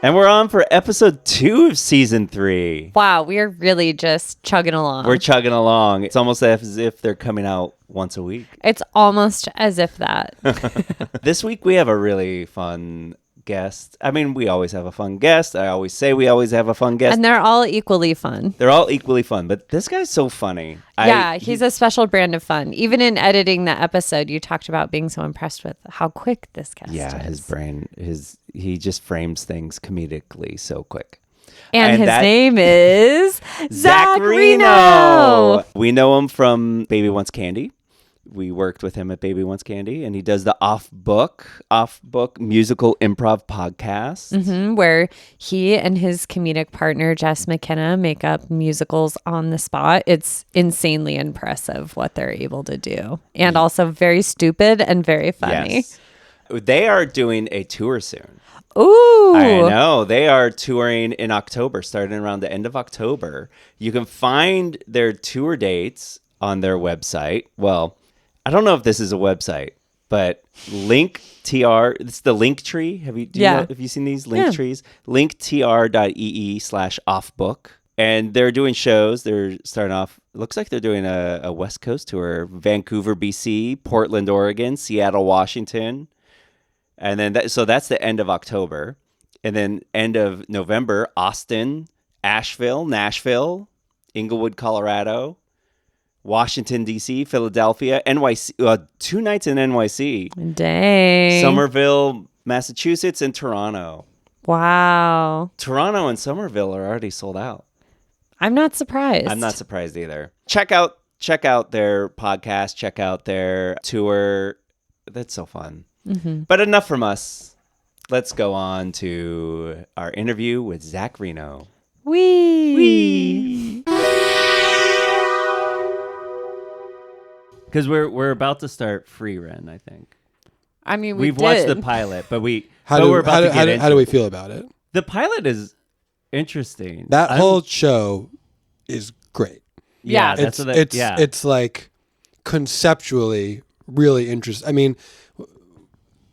And we're on for episode 2 of season 3. Wow, we're really just chugging along. We're chugging along. It's almost as if they're coming out once a week. It's almost as if that. This week we have a really fun guest. I mean, we always have a fun guest. I always say we always have a fun guest. And they're all equally fun. They're all equally fun, but this guy's so funny. Yeah, he's a special brand of fun. Even in editing the episode, you talked about being so impressed with how quick this guest is. Yeah, his brain, he just frames things comedically so quick. And his name is Zach Reino. We know him from Baby Wants Candy. We worked with him at Baby Wants Candy, and he does the Off Book musical improv podcast. Where he and his comedic partner, Jess McKenna, make up musicals on the spot. It's insanely impressive what they're able to do. And also very stupid and very funny. Yes. They are doing a tour soon. Ooh. I know. They are touring in October, starting around the end of October. You can find their tour dates on their website. Well, I don't know if this is a website, but LinkTR, it's the link tree. Have you seen these link trees? linktr.ee/offbook. And they're doing shows. They're starting off, looks like they're doing a West Coast tour. Vancouver, BC, Portland, Oregon, Seattle, Washington. And then, so that's the end of October. And then end of November, Austin, Asheville, Nashville, Inglewood, Colorado, Washington, D.C., Philadelphia, NYC, 2 nights in NYC. Dang. Somerville, Massachusetts, and Toronto. Wow. Toronto and Somerville are already sold out. I'm not surprised. I'm not surprised either. Check out their podcast. Check out their tour. That's so fun. But enough from us. Let's go on to our interview with Zach Reino. Wee. Because we're about to start Free Ren, I think. I mean, we've watched the pilot, but how do we feel about it? The pilot is interesting. That whole show is great. Yeah, it's like conceptually really interesting. I mean,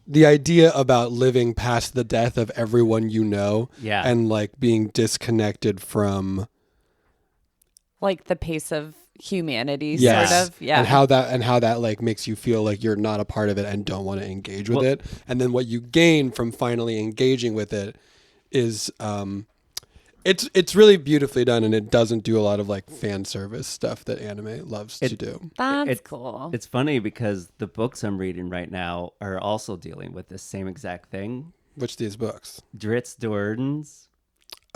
the idea about living past the death of everyone you know, and like being disconnected from like the pace of humanity, sort of, and how that like makes you feel like you're not a part of it and don't want to engage with it, and then what you gain from finally engaging with it is it's really beautifully done, and it doesn't do a lot of like fan service stuff that anime loves to do. That's cool. It's funny because the books I'm reading right now are also dealing with the same exact thing. Which these books? Dritz Do'Urden's.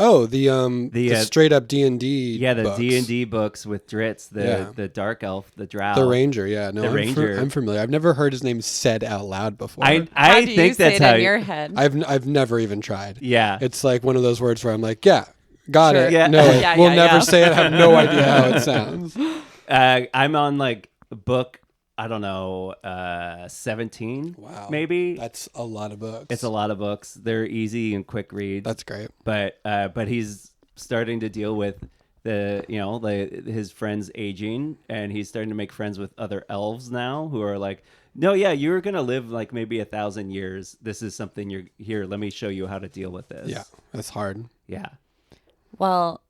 Oh, the straight up D&D. Yeah, the books. D&D books with Dritz, the dark elf, the drow. The ranger, yeah. No, Ranger. I'm familiar. I've never heard his name said out loud before. I how do think you that's say how it in your head. I've never even tried. Yeah. It's like one of those words where I'm like, yeah, got it. Yeah. No, we'll never say it. I have no idea how it sounds. I'm on like book, I don't know, 17. Wow. Maybe. That's a lot of books. It's a lot of books. They're easy and quick reads. That's great. But he's starting to deal with his friends aging, and he's starting to make friends with other elves now who are like, no, yeah, you're gonna live like maybe 1,000 years. This is something you're here. Let me show you how to deal with this. Yeah, that's hard. Yeah. Well,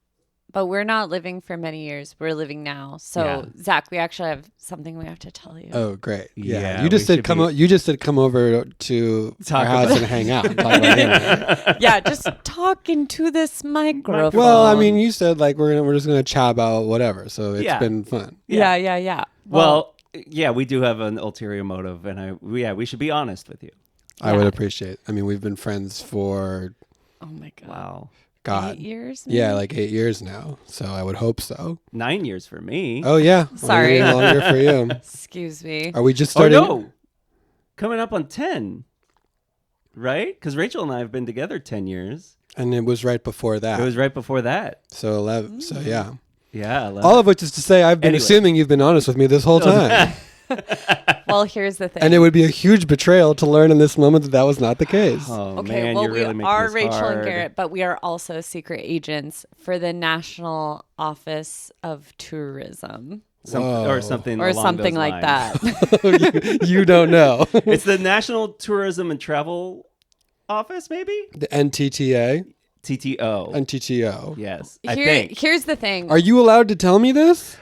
but we're not living for many years. We're living now. So, Zach, we actually have something we have to tell you. Oh, great. Yeah, you just said come over to our house and hang out. And talk about anime. Yeah, just talk into this microphone. Well, I mean, you said like we're just gonna chat about whatever. So it's been fun. Yeah. Well, yeah, we do have an ulterior motive, and we should be honest with you. I would appreciate. I mean, we've been friends for. Oh my God. Wow. God. 8 years? Maybe? Yeah, like 8 years now. So I would hope so. 9 years for me. Oh yeah. Sorry. Longer for you. Excuse me. Are we just starting? Oh no. Coming up on 10. Right? Because Rachel and I have been together 10 years. And it was right before that. It was right before that. So 11. So yeah. Yeah. 11. All of which is to say, I've been assuming you've been honest with me this whole time. Well, here's the thing. And it would be a huge betrayal to learn in this moment that was not the case. Oh, okay, man, well, you're really we making are this Rachel hard. and Garrett, but we are also secret agents for the National Office of Tourism. Or something Or along something those like lines. that. you don't know. It's the National Tourism and Travel Office, maybe? The NTTA? TTO. and TTO. Yes, I think. Here's the thing. Are you allowed to tell me this?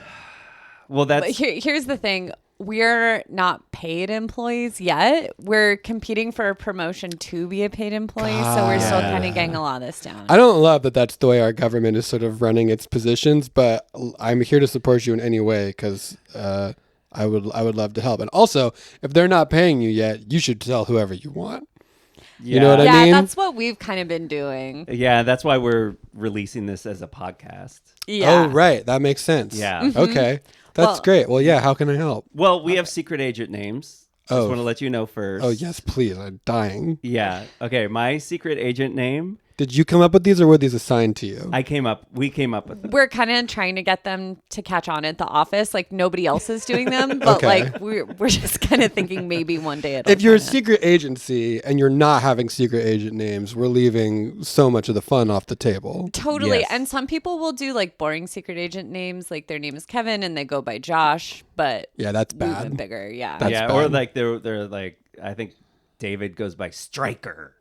Well, But that's here's the thing. We're not paid employees yet. We're competing for a promotion to be a paid employee. So we're still kind of getting a lot of this down. I don't love that that's the way our government is sort of running its positions, but I'm here to support you in any way because I would love to help. And also, if they're not paying you yet, you should tell whoever you want. You know what I mean? That's what we've kind of been doing. Yeah, that's why we're releasing this as a podcast. Yeah. Oh, right. That makes sense. Yeah. Okay. That's Well- great. Well, yeah. How can I help? Well, we have secret agent names. Just want to let you know first. Oh, yes, please. I'm dying. Yeah. Okay. My secret agent name. Did you come up with these or were these assigned to you? We came up with them. We're kind of trying to get them to catch on at the office. Like nobody else is doing them, but Okay. like we're just kind of thinking maybe one day it'll. If you're a kinda- secret agency and you're not having secret agent names, we're leaving so much of the fun off the table. Totally. Yes. And some people will do like boring secret agent names, like their name is Kevin and they go by Josh, but Yeah, that's we went bad. bigger. Yeah. That's yeah. bad. Or like they're like, I think David goes by Striker,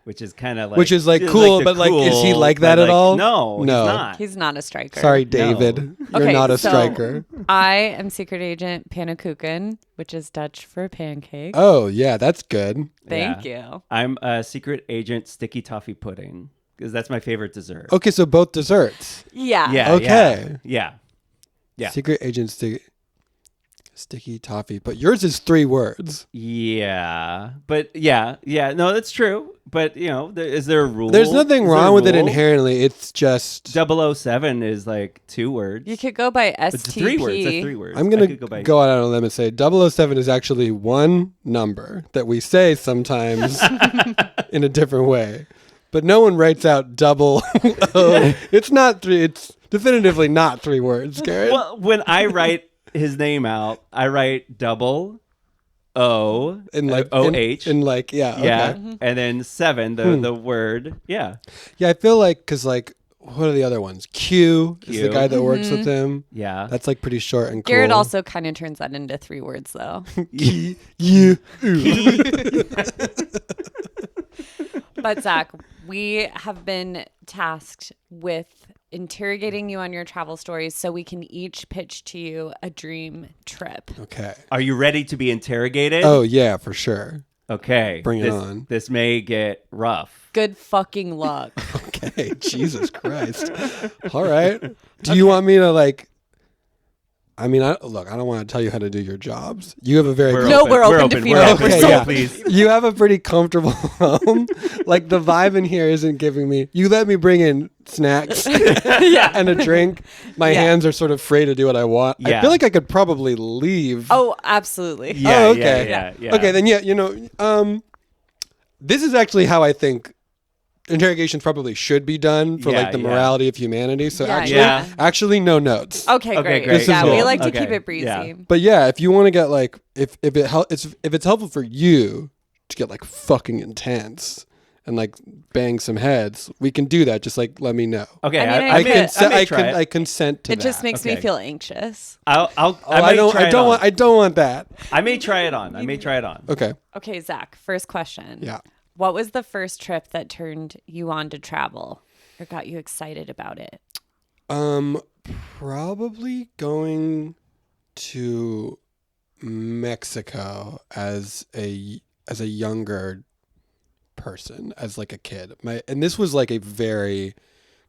which is kind of like, Which is, like, it's cool, the but, like, is he cool, like but, that at all? No, No. he's not. He's not a striker. Sorry, David. You're Okay, not a so- striker. I am secret agent Pannekuchen, which is Dutch for pancake. Oh, yeah, that's good. Thank Yeah. you. I'm a secret agent Sticky Toffee Pudding because that's my favorite dessert. Okay, so both desserts. Yeah. Yeah. Okay. Yeah. Yeah. Secret agent sticky toffee. But yours is 3 words. Yeah. But yeah. No, that's true. But you know, is there a rule? There's nothing Is there wrong a with it rule? inherently. It's just 007 is like 2 words. You could go by It's STP. 3 words. That's 3 words. I'm I going could to by- go out on a limb and say 007 is actually one number that we say sometimes in a different way. But no one writes out double O. It's not 3. It's definitively not 3 words, Garrett. Well, when I write his name out, I write double O in like OH. in like yeah. yeah. Okay. And then 7, the word. Yeah. Yeah, I feel like because like what are the other ones? Q is the Q. guy that works with him. Yeah. That's like pretty short and cool. Garrett also kind of turns that into 3 words, though. You. But Zach, we have been tasked with interrogating you on your travel stories so we can each pitch to you a dream trip. Okay. Are you ready to be interrogated? Oh yeah, for sure. Okay. Bring it this, on. This may get rough. Good fucking luck. Okay, Jesus Christ. All right. Do you want me to like? I mean, look, I don't want to tell you how to do your jobs. You have a very No, we're open to feedback. We're Okay, open, yeah. please. You have a pretty comfortable home. Like the vibe in here isn't giving me. You let me bring in snacks and a drink. My Yeah. hands are sort of free to do what I want. I Yeah. feel like I could probably leave. Oh, absolutely. Yeah, Oh, okay. Yeah. Okay, then yeah, you know, this is actually how I think interrogations probably should be done for like the Yeah, morality of humanity. So Yeah, actually, yeah. actually no notes. Okay, Okay, great. great. Yeah, This is we cool. like to Okay, keep it breezy. yeah. But yeah, if you want to get like if it's helpful for you to get like fucking intense and like bang some heads, we can do that. Just like let me know. Okay. I mean, I I may I consent to It that. just makes me Okay. feel anxious. I I don't want that. I may try it on. I may try it on. Okay. Okay, Zach, first question. Yeah. What was the first trip that turned you on to travel or got you excited about it? Probably going to Mexico as a younger person, as like a kid. And this was like a very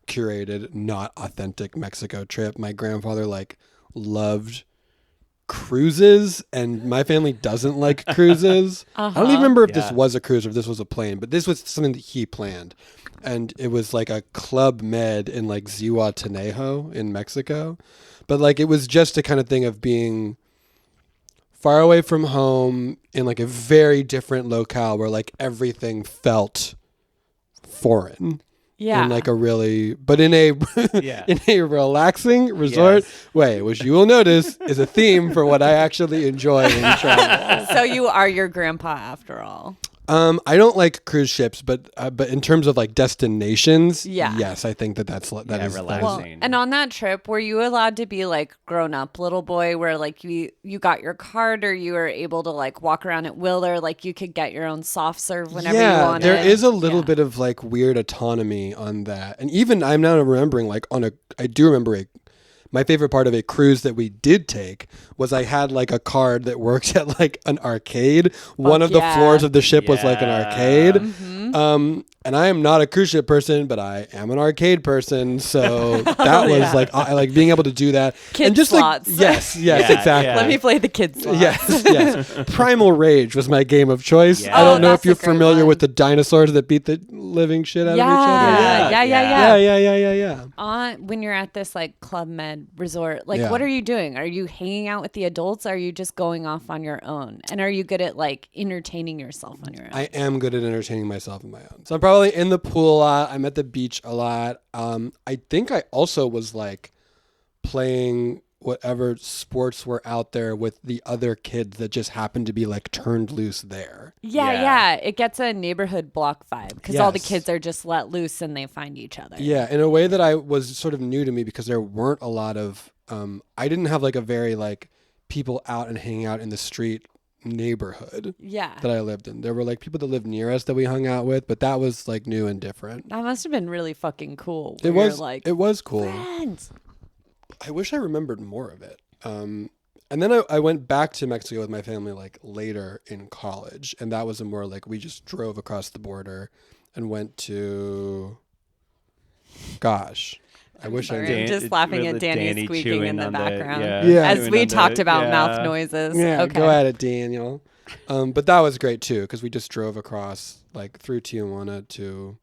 curated, not authentic Mexico trip. My grandfather like loved cruises, and my family doesn't like cruises. I don't even remember if this Yeah. was a cruise or if this was a plane, but this was something that he planned. And it was like a Club Med in like Zihuatanejo in Mexico. But like it was just a kind of thing of being far away from home in like a very different locale where like everything felt foreign. Yeah. In like a really, but in a Yeah. in a relaxing resort Yes. way, which you will notice is a theme for what I actually enjoy in travel. So you are your grandpa after all. I don't like cruise ships, but in terms of like destinations, Yeah. yes, I think that is relaxing. Well, and on that trip, were you allowed to be like grown up little boy where like you got your card or you were able to like walk around at will or like you could get your own soft serve whenever you wanted? There is a little bit of like weird autonomy on that. And even I'm now remembering like I do remember my favorite part of a cruise that we did take was I had like a card that works at like an arcade. One of the floors of the ship was like an arcade. Mm-hmm. And I am not a cruise ship person, but I am an arcade person. So that was like, I like being able to do that. Kid and just slots. like, yes, Yeah, exactly. yeah. Let me play the kids slots. Yes. Primal Rage was my game of choice. Yeah. I don't know that's if you're a great familiar one. with the dinosaurs that beat the living shit out of each other. Yeah. When you're at this like Club Med resort, like Yeah. what are you doing? Are you hanging out with the adults? Are you just going off on your own? And are you good at like entertaining yourself on your own? I am good at entertaining myself on my own. So I'm probably in the pool a lot. I'm at the beach a lot. I think I also was like playing whatever sports were out there with the other kids that just happened to be like turned loose there. Yeah. It gets a neighborhood block vibe because all the Yes. kids are just let loose and they find each other. Yeah, in a way that I was sort of new to me because there weren't a lot of I didn't have like a very like people out and hanging out in the street neighborhood Yeah. that I lived in. There were like people that lived near us that we hung out with, but that was like new and different. That must have been really fucking cool. It where was you're, like it was cool. friends. I wish I remembered more of it. And then I went back to Mexico with my family like later in college, and that was a more like we just drove across the border and went to I wish I Sorry, did. I'm just laughing at Danny Danny squeaking chewing in the on background. Yeah. As chewing we on talked about yeah. mouth noises. Yeah, Okay. go at it, Daniel. But that was great too because we just drove across like through Tijuana to.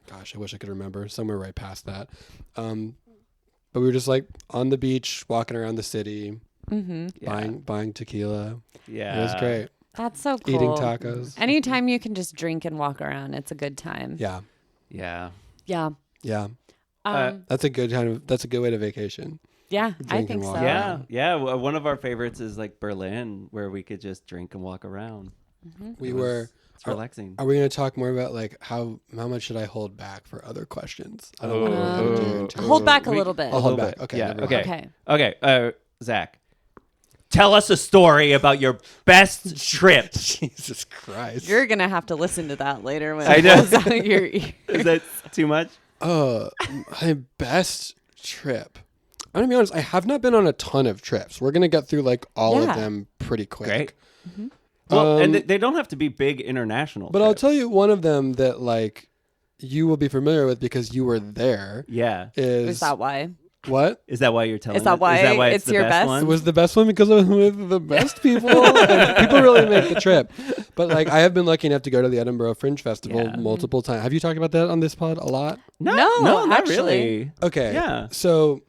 Gosh, I wish I could remember somewhere right past that. But we were just like on the beach, walking around the city, buying tequila. Yeah. It was great. That's so cool. Eating tacos. Anytime you can just drink and walk around, it's a good time. Yeah, Yeah. Yeah. yeah. Um, That's a good way to vacation. yeah, I drink think and so. walk. Yeah. Yeah. One of our favorites is like Berlin, where we could just drink and walk around. It's relaxing. Are we going to talk more about like how much should I hold back for other questions? I don't want to do in terms Hold of- back a little bit. I'll hold little back. bit. Okay. Yeah. never mind. Okay. Okay. Okay. Zach, tell us a story about your best trip. Jesus Christ. You're going to have to listen to that later when I it know. goes out your ear. Is that too much? My best trip. I'm gonna be honest. I have not been on a ton of trips. We're gonna get through like all Yeah. of them pretty quick. Great. Well, and they don't have to be big international. But I'll trips. tell you one of them that like you will be familiar with because you were there. Yeah. Is that why? What? Is that why you're telling? Is that it? why it's the your best best? one? It was the best one because I was with the best people. And people really make the trip. But like I have been lucky enough to go to the Edinburgh Fringe Festival Yeah. multiple times. Have you talked about that on this pod a lot? No, not actually. really. Okay. Yeah. So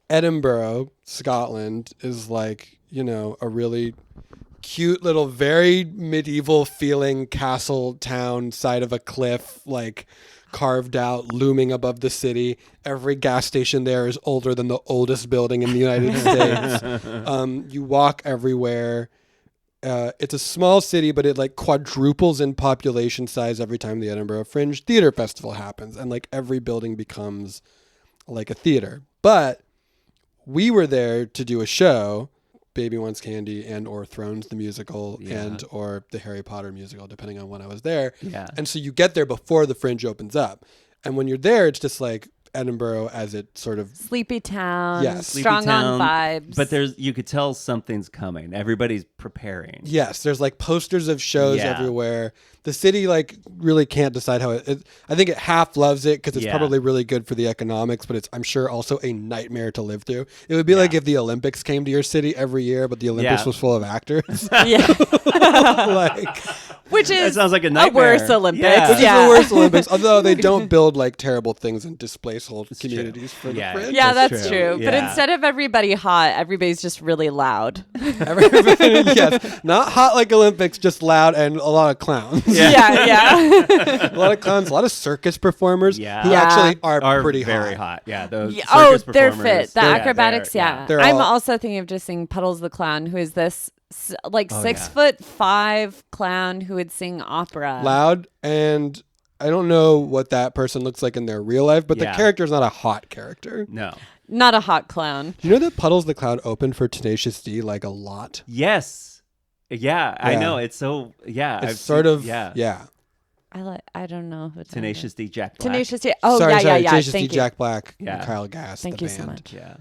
Edinburgh, Scotland is like, a really cute little, very medieval feeling castle town side of a cliff, like carved out, looming above the city. Every gas station there is older than the oldest building in the United States. You walk everywhere. It's a small city, but it like quadruples in population size every time the Edinburgh Fringe Theatre Festival happens. And like every building becomes like a theater. But we were there to do a show, Baby Wants Candy and or Thrones the musical and or the Harry Potter musical, depending on when I was there. Yeah. And so you get there before the Fringe opens up. And when you're there, it's just like Edinburgh as it sort of... Sleepy town. Yes. Strong Sleepy on town, vibes. But you could tell something's coming. Everybody's preparing. Yes, there's like posters of shows Yeah. everywhere. The city like really can't decide how I think it half loves it because it's Yeah. probably really good for the economics, but it's I'm sure also a nightmare to live through. It would be like if the Olympics came to your city every year, but the Olympics Yeah. was full of actors. yeah. Like Which That is sounds like a a nightmare. worse Olympics. Yeah. which is the worst Olympics, although they don't build like terrible things and displace whole communities for Yeah. the Fringe. Yeah, That's that's true. true. But Yeah. instead of everybody hot, everybody's just really loud. Yes, not hot like Olympics, just loud and a lot of clowns. yeah. A lot of clowns, a lot of circus performers Yeah. who Yeah. actually are Are pretty very hot. hot. Yeah. Those Oh, circus they're performers. fit. The Yeah, acrobatics, they're- yeah. They're I'm all- also thinking of just seeing Puddles the Clown, who is this like Oh, 6'5" clown who would sing opera. Loud, and I don't know what that person looks like in their real life, but the Yeah. character is not a hot character. No. Not a hot clown. Do you know that Puddles the Clown opened for Tenacious D like a lot? Yes. Yeah, I Yeah. know. It's so, yeah. It's I've sort seen- of, yeah. I don't know who Tenacious D, Jack Black. Tenacious D. Oh, sorry, yeah. Tenacious D, Thank you. Jack Black, Yeah. Kyle Gass, Thank the you so band. much. Yeah.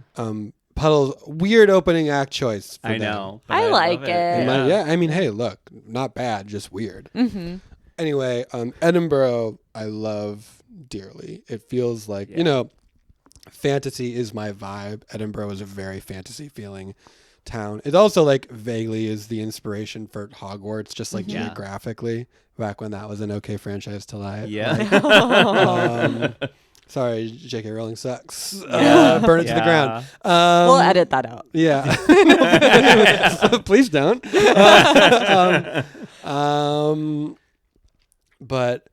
Puddles, weird opening act choice. For I them. know. but I love like it. Yeah. I mean, hey, look, not bad, just weird. Mm-hmm. Anyway, Edinburgh, I love dearly. It feels like, Yeah. fantasy is my vibe. Edinburgh is a very fantasy feeling town. It also like vaguely is the inspiration for Hogwarts, just like Yeah. geographically, back when that was an okay franchise to like. Yeah. Sorry, J.K. Rowling sucks. Yeah. Burn it to the ground. We'll edit that out. Yeah. Please don't. But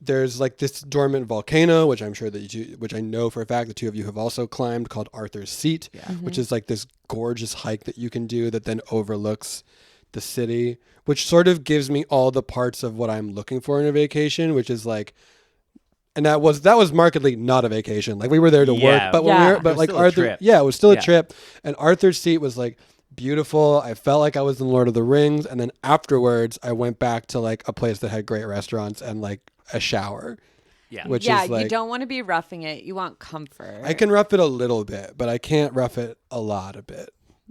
there's like this dormant volcano, which I'm sure that which I know for a fact the two of you have also climbed, called Arthur's Seat, which is like this gorgeous hike that you can do that then overlooks the city, which sort of gives me all the parts of what I'm looking for in a vacation, which is like. And that was markedly not a vacation. Like we were there to work, but when Yeah. we were, It but was like still a Arthur, trip. yeah, it was still a Yeah. trip. And Arthur's Seat was like beautiful. I felt like I was in Lord of the Rings. And then afterwards, I went back to like a place that had great restaurants and like a shower. Yeah. Which Yeah, is like you don't want to be roughing it. You want comfort. I can rough it a little bit, but I can't rough it a lot a bit.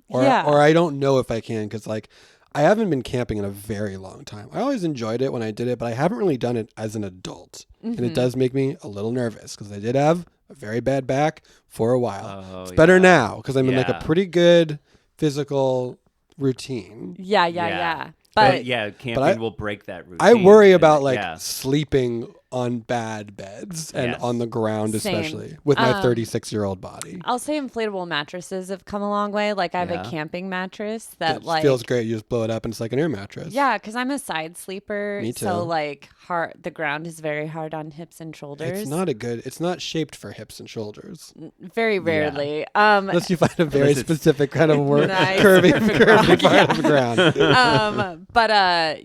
Or Yeah. or I don't know if I can because like I haven't been camping in a very long time. I always enjoyed it when I did it, but I haven't really done it as an adult. And it does make me a little nervous because I did have a very bad back for a while. Oh, It's better yeah. now because I'm in like a Yeah. pretty good physical routine. Yeah. But But yeah, camping I- will break that routine. I worry and about it- like yeah. sleeping on bad beds and Yes. on the ground, Same. especially with my 36-year-old body. I'll say inflatable mattresses have come a long way. Like I have Yeah. a camping mattress that It like feels great. You just blow it up and it's like an air mattress. Yeah, because I'm a side sleeper. Me too. So like the ground is very hard on hips and shoulders. It's not shaped for hips and shoulders. Very rarely. Unless you find a very Unless it's- specific kind of Nice, curvy perfect rock, part of the ground.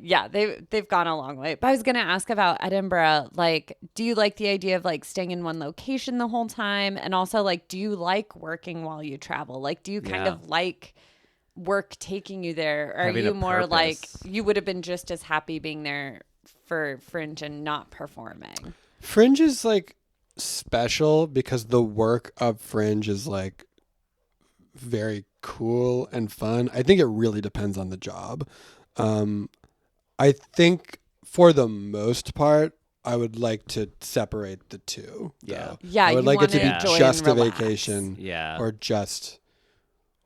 Yeah, they've gone a long way. But I was gonna ask about Edinburgh. Like, do you like the idea of like staying in one location the whole time? And also like, do you like working while you travel? Like, do you kind Yeah. of like work taking you there? Or are Having you a more like purpose. you would have been just as happy being there for Fringe and not performing? Fringe is like special because the work of Fringe is like very cool and fun. I think it really depends on the job. I think for the most part, I would like to separate the two. Yeah. though. Yeah, I would you like it to wanna be enjoy just and a relax. vacation Yeah. or just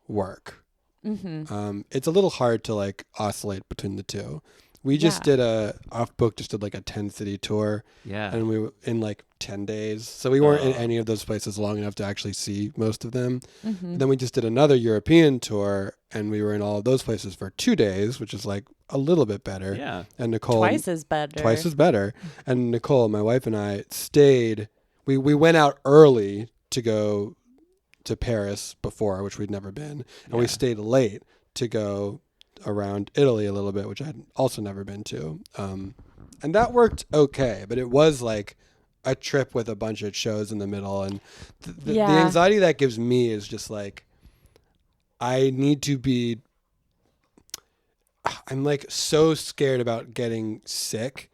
work. Mm-hmm. It's a little hard to like oscillate between the two. We just did Off Book just did like a 10-city tour, Yeah. and we were in like 10 days. So we weren't in Oh. any of those places long enough to actually see most of them. Mm-hmm. Then we just did another European tour, and we were in all of those places for 2 days, which is like a little bit better. Yeah. And Nicole Twice as better. twice as better. And Nicole, my wife, and I stayed. We went out early to go to Paris before, which we'd never been, and we Yeah. stayed late to go around Italy a little bit, which I'd also never been to. And that worked okay, but it was like a trip with a bunch of shows in the middle, and the anxiety that gives me is just like I need to be. I'm like so scared about getting sick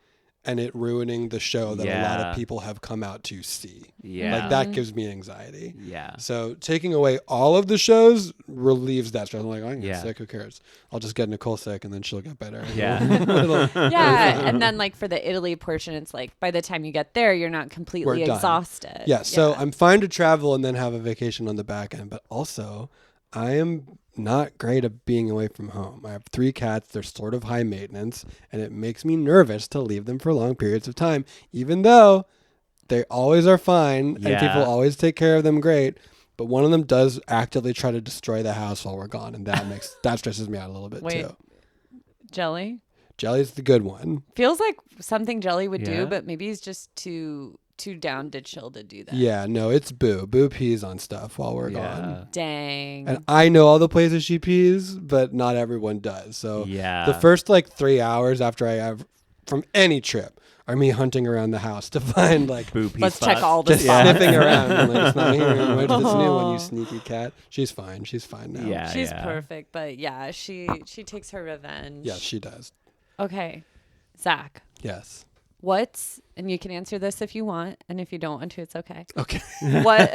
and it ruining the show that a lot Yeah. of people have come out to see. Yeah. Like that gives me anxiety. Yeah. So taking away all of the shows relieves that stress. I'm like, I can get Yeah. sick. Who cares? I'll just get Nicole sick and then she'll get better. Yeah. Yeah, and then like for the Italy portion, it's like by the time you get there, you're not completely We're done. exhausted. Yeah. So I'm fine to travel and then have a vacation on the back end, but also I am not great at being away from home. I have 3 cats. They're sort of high maintenance, and it makes me nervous to leave them for long periods of time, even though they always are fine and Yeah. people always take care of them great. But one of them does actively try to destroy the house while we're gone, and that stresses me out a little bit Wait. too. Jelly Jelly's the good one. feels like something Jelly would Yeah. do, but maybe he's just too too down to chill to do that. Yeah, no, it's Boo. Boo pees on stuff while we're gone. Dang. And I know all the places she pees, but not everyone does. So the first like 3 hours after I have from any trip are me hunting around the house to find like Boo pee Let's spots. check all the just spots. sniffing around. I'm like, it's not here. Where's this new one, you sneaky cat? She's fine. She's fine now. Yeah, She's perfect, but yeah, she takes her revenge. Yeah, she does. Okay, Zach. Yes. And you can answer this if you want, and if you don't want to, it's okay. Okay. What's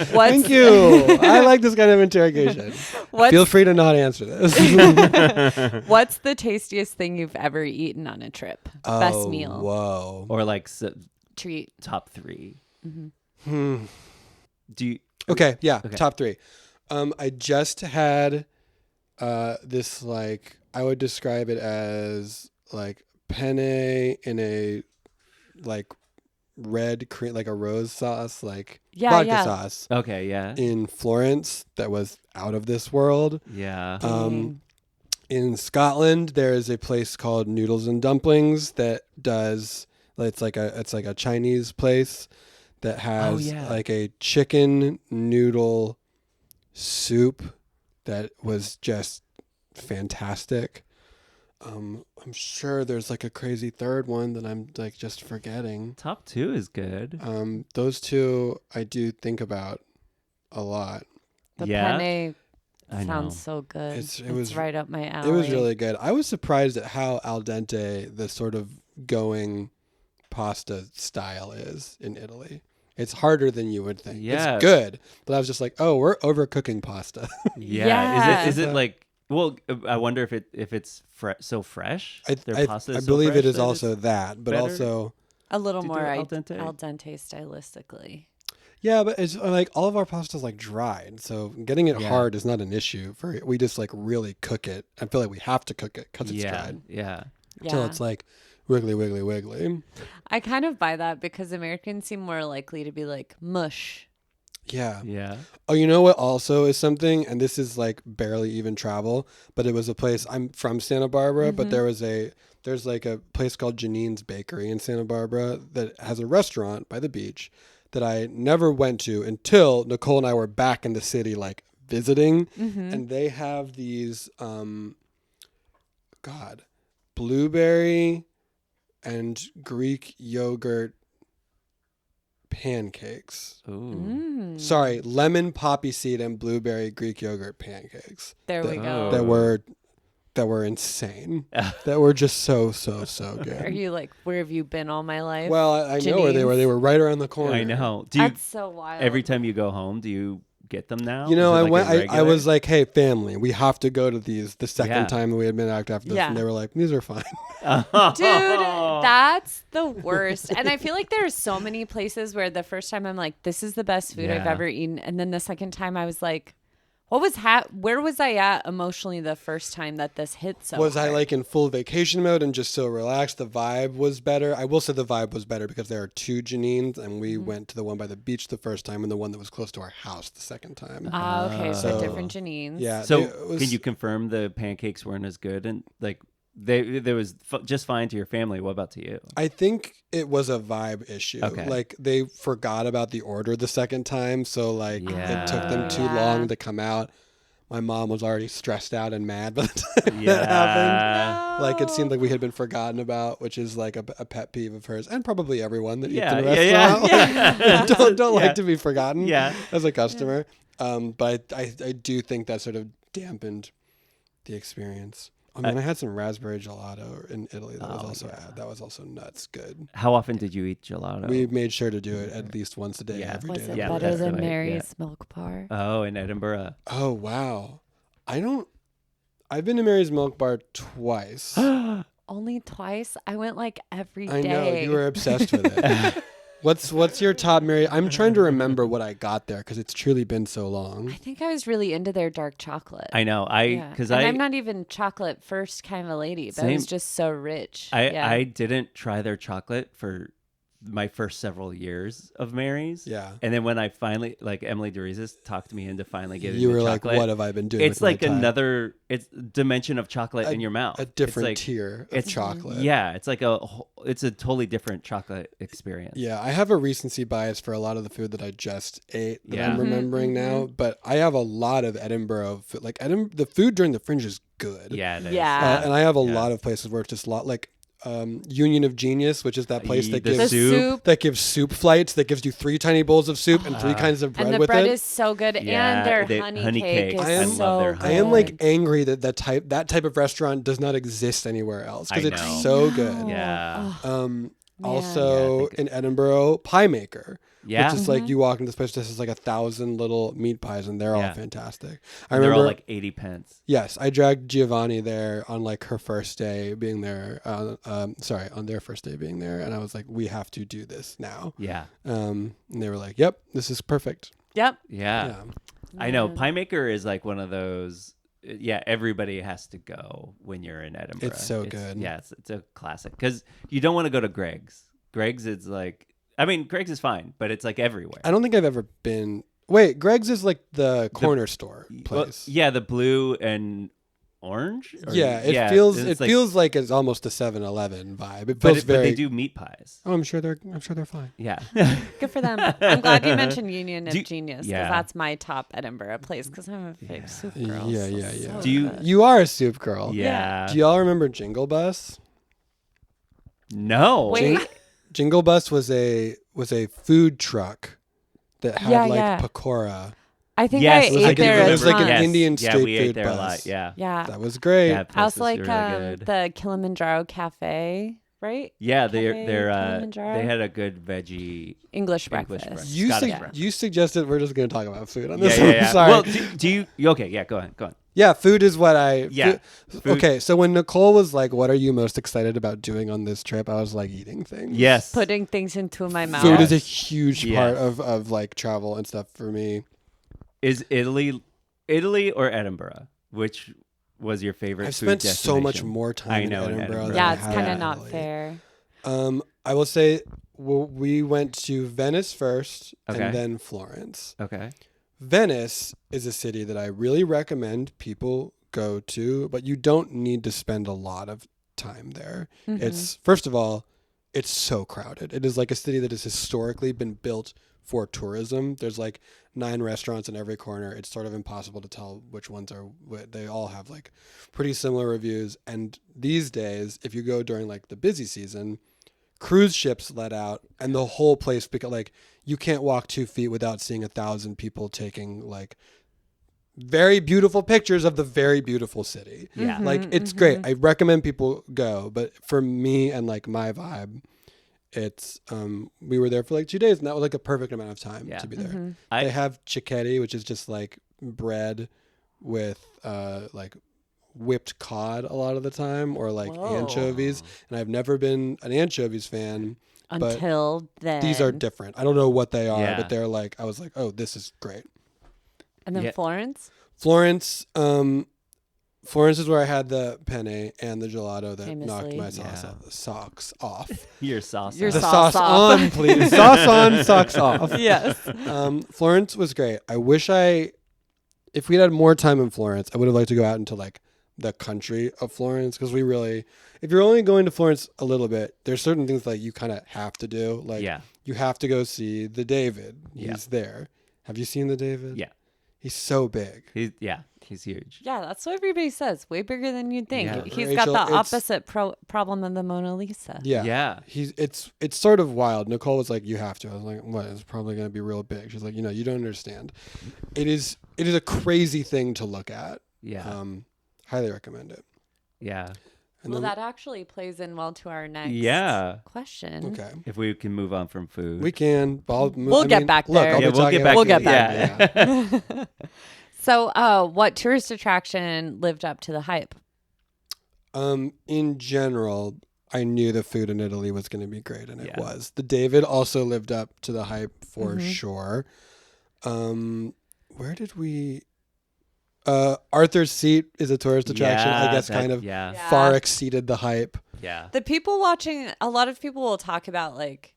Thank you. I like this kind of interrogation. Feel free to not answer this. What's the tastiest thing you've ever eaten on a trip? Best meal. Whoa. Or like Treat. top 3. Hmm. Do you? Okay. Yeah. Okay. Top 3. I just had this like I would describe it as like penne in a like red cream, like a rose sauce, like vodka sauce. Okay, yeah. In Florence, that was out of this world. Yeah. In Scotland, there is a place called Noodles and Dumplings that does. It's like a Chinese place that has like a chicken noodle soup that was just fantastic. I'm sure there's like a crazy third one that I'm like just forgetting. Top 2 is good. Those two I do think about a lot. The penne I sounds know. so good. It was right up my alley. It was really good. I was surprised at how al dente the sort of going pasta style is in Italy. It's harder than you would think. Yeah. It's good, but I was just like, oh, we're overcooking pasta. Yeah. Is it like? Well, I wonder if it's so fresh. Their pasta is I so believe fresh it is that also it's that, but better? also a little Do you more do al al dente? dente? Stylistically. yeah, but it's like all of our pasta is like dried, so getting it Yeah. hard is not an issue. We just like really cook it. I feel like we have to cook it because it's dried Yeah. until it's like wiggly, wiggly, wiggly. I kind of buy that because Americans seem more likely to be like mush. Yeah. Yeah. Oh, you know what also is something, and this is like barely even travel, but it was a place. I'm from Santa Barbara, but there's like a place called Janine's Bakery in Santa Barbara that has a restaurant by the beach that I never went to until Nicole and I were back in the city, like visiting, and they have these, blueberry and Greek yogurt pancakes. Ooh. Sorry, lemon poppy seed and blueberry Greek yogurt pancakes. There we go. That were insane. That were just so good. Are you like, where have you been all my life? Well, I know where they were. They were right around the corner. I know. Do you That's so wild. every time you go home? Do you get them now? You know, Is it I like went. a I regular? was like, "Hey, family, we have to go to these." The second Yeah. time we had been after this, Yeah. and they were like, "These are fine." Dude, that's the worst. And I feel like there are so many places where the first time I'm like, this is the best food I've Yeah. ever eaten. And then the second time I was like, where was I at emotionally the first time that this hit so Was I hard? like in full vacation mode and just so relaxed? The vibe was better. I will say the vibe was better because there are two Janines, and we went to the one by the beach the first time and the one that was close to our house the second time. Ah, okay, so So, different Janines. Yeah. So it was- can you confirm the pancakes weren't as good and like they was just fine to your family? What about to you? I think it was a vibe issue. Okay. Like they forgot about the order the second time, so like it took them too Yeah. long to come out. My mom was already stressed out and mad by the time that Yeah. happened. Like it seemed like we had been forgotten about, which is like a pet peeve of hers, and probably everyone that eats in a restaurant. Don't like to be forgotten. Yeah. As a customer, but I do think that sort of dampened the experience. I mean, I had some raspberry gelato in Italy. That was also nuts good. How often did you eat gelato? We made sure to do it at least once a day, Yeah. every Was day. it that we Yeah, were better there. than right, Mary's Milk Bar? Oh, in Edinburgh. Oh wow! I've been to Mary's Milk Bar twice. Only twice? I went like every day. I know you were obsessed with it. What's your top Mary? I'm trying to remember what I got there because it's truly been so long. I think I was really into their dark chocolate. I know. Because I'm not even chocolate first kind of a lady, but it was Same. just so rich. I didn't try their chocolate for my first several years of Mary's. Yeah. And then when I finally, like Emily DeRizis talked me into finally getting You the were like, chocolate. what have I been doing? It's with my like time? another dimension of chocolate in your mouth. A different it's like, tier of chocolate. Yeah, it's like it's a totally different chocolate experience. Yeah, I have a recency bias for a lot of the food that I just ate that Yeah. I'm remembering now, but I have a lot of Edinburgh food. Like the food during the Fringe is good. Yeah, it is. Yeah. And I have a lot of places where it's just like Union of Genius, which is that place that The gives soup. that gives soup flights, that gives you 3 tiny bowls of soup and 3 kinds of bread And the with bread it. is so good, Yeah, and their they- honey cakes. cake is I am- so love their good. honey I am like angry that that type of restaurant does not exist anywhere else because I it's know. so good. Yeah. Also Yeah, I think in Edinburgh, Pie Maker. Yeah. Which is like you walk into this place, this is like 1,000 little meat pies, and they're all Yeah. fantastic. I They're remember, all like 80 pence. yes, I dragged Giovanni there on like her first day being there. On their first day being there, and I was like, we have to do this now. Yeah. And they were like, yep, this is perfect. Yep. Yeah. Yeah. I know. Pie Maker is like one of those. Yeah, everybody has to go when you're in Edinburgh. It's so good. Yeah, it's a classic because you don't want to go to Greg's. Greg's is like, I mean, Greg's is fine, but it's like everywhere. I don't think I've ever been. Wait, Greg's is like the corner store Well, place. yeah, the blue and orange. Yeah, it feels it's like- feels like it's almost a 7-Eleven vibe. It but, feels but very. they do meat pies. Oh, I'm sure they're fine. Yeah. Good for them. I'm glad you mentioned Union of Do- Genius because yeah. that's my top Edinburgh place because I'm a big soup girl. Yeah, so yeah, yeah. so Do you- good. You are a soup girl. Yeah. Do y'all remember Jingle Bus? No. Wait. Jingle Bus was a food truck that had Yeah, like yeah. pakora. I think Yes, I It was ate like there it a was like an ton. Yes. Indian Yeah, street we ate food there a bus. lot. Yeah. Yeah. That was great. That I also place like is really good. the Kilimanjaro Cafe, right? Yeah, Cafe they're Kilimanjaro? they had a good veggie. English English breakfast. breakfast. You Scottish su- breakfast. you suggested we're just going to talk about food on Yeah, this yeah, one. yeah. Sorry. Well, do you? Okay, yeah. Go on. Yeah, food is what I. Yeah. Food. Okay, so when Nicole was like, "What are you most excited about doing on this trip?" I was like, "Eating things." Yes. Putting things into my mouth. Food Yes. is a huge Yes. part of like travel and stuff for me. Is Italy or Edinburgh? Which was your favorite? I've food spent so much destination? more time I know, in in Edinburgh. Edinburgh. than yeah, I it's have kind in of not Italy. fair. I will say we went to Venice first Okay. and then Florence. Okay. Venice is a city that I really recommend people go to, but you don't need to spend a lot of time there. Mm-hmm. It's first of all, it's so crowded. It is like a city that has historically been built for tourism. There's like 9 restaurants in every corner. It's sort of impossible to tell which ones are. They all have like pretty similar reviews. And these days, if you go during like the busy season, cruise ships let out, and the whole place like you can't walk 2 feet without seeing 1,000 people taking like very beautiful pictures of the very beautiful city. Yeah. Like it's great. I recommend people go, but for me and like my vibe, it's we were there for like 2 days, and that was like a perfect amount of time Yeah. to be there. Mm-hmm. They have cicchetti, which is just like bread with like whipped cod a lot of the time, or like Whoa. anchovies. And I've never been an anchovies fan. But Until then. these are different. I don't know what they are, Yeah. but they're like, I was like, oh, this is great. And then Yeah. Florence. Florence, Florence is where I had the penne and the gelato that knocked Famously. my Yeah. socks off. Your sauce. Your The sauce sauce off. on, please. Sauce on, socks off. Yes. Florence was great. I wish if we'd had more time in Florence, I would have liked to go out into like the country of Florence, because if you're only going to Florence a little bit, there's certain things like you kind of have to do. Like Yeah. you have to go see the David. Yeah. He's there. Have you seen the David? Yeah. He's so big. He's huge. Yeah, that's what everybody says. Way bigger than you'd think. Yeah. He's Rachel, got the it's- opposite problem of the Mona Lisa. Yeah. Yeah. It's sort of wild. Nicole was like, you have to. I was like, what? It's probably going to be real big. She's like, you don't understand. It is a crazy thing to look at. Yeah. Highly recommend it. Yeah. And Well, then, that actually plays in well to our next Yeah. question. okay. If we can move on from food. We can. We'll get back look, there. I'll Yeah, be we'll talking get back. about We'll get food. back Yeah. So, what tourist attraction lived up to the hype? In general, I knew the food in Italy was going to be great, and it Yeah. was. The David also lived up to the hype for Mm-hmm. sure. Where did we? Arthur's Seat is a tourist attraction. I guess kind of Yeah. far exceeded the hype. Yeah. The people watching, a lot of people will talk about like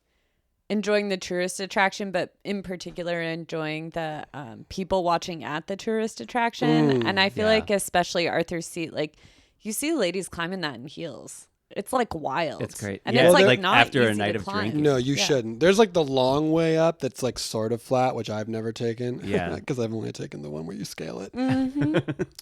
enjoying the tourist attraction, but in particular enjoying the people watching at the tourist attraction. And I feel like especially Arthur's Seat, like you see ladies climbing that in heels. It's like wild. It's great. And Yeah, it's like, like not after a easy night to of climb. drinking. No, you shouldn't. There's like the long way up that's like sort of flat, which I've never taken. Yeah. Because I've only taken the one where you scale it. Mm-hmm.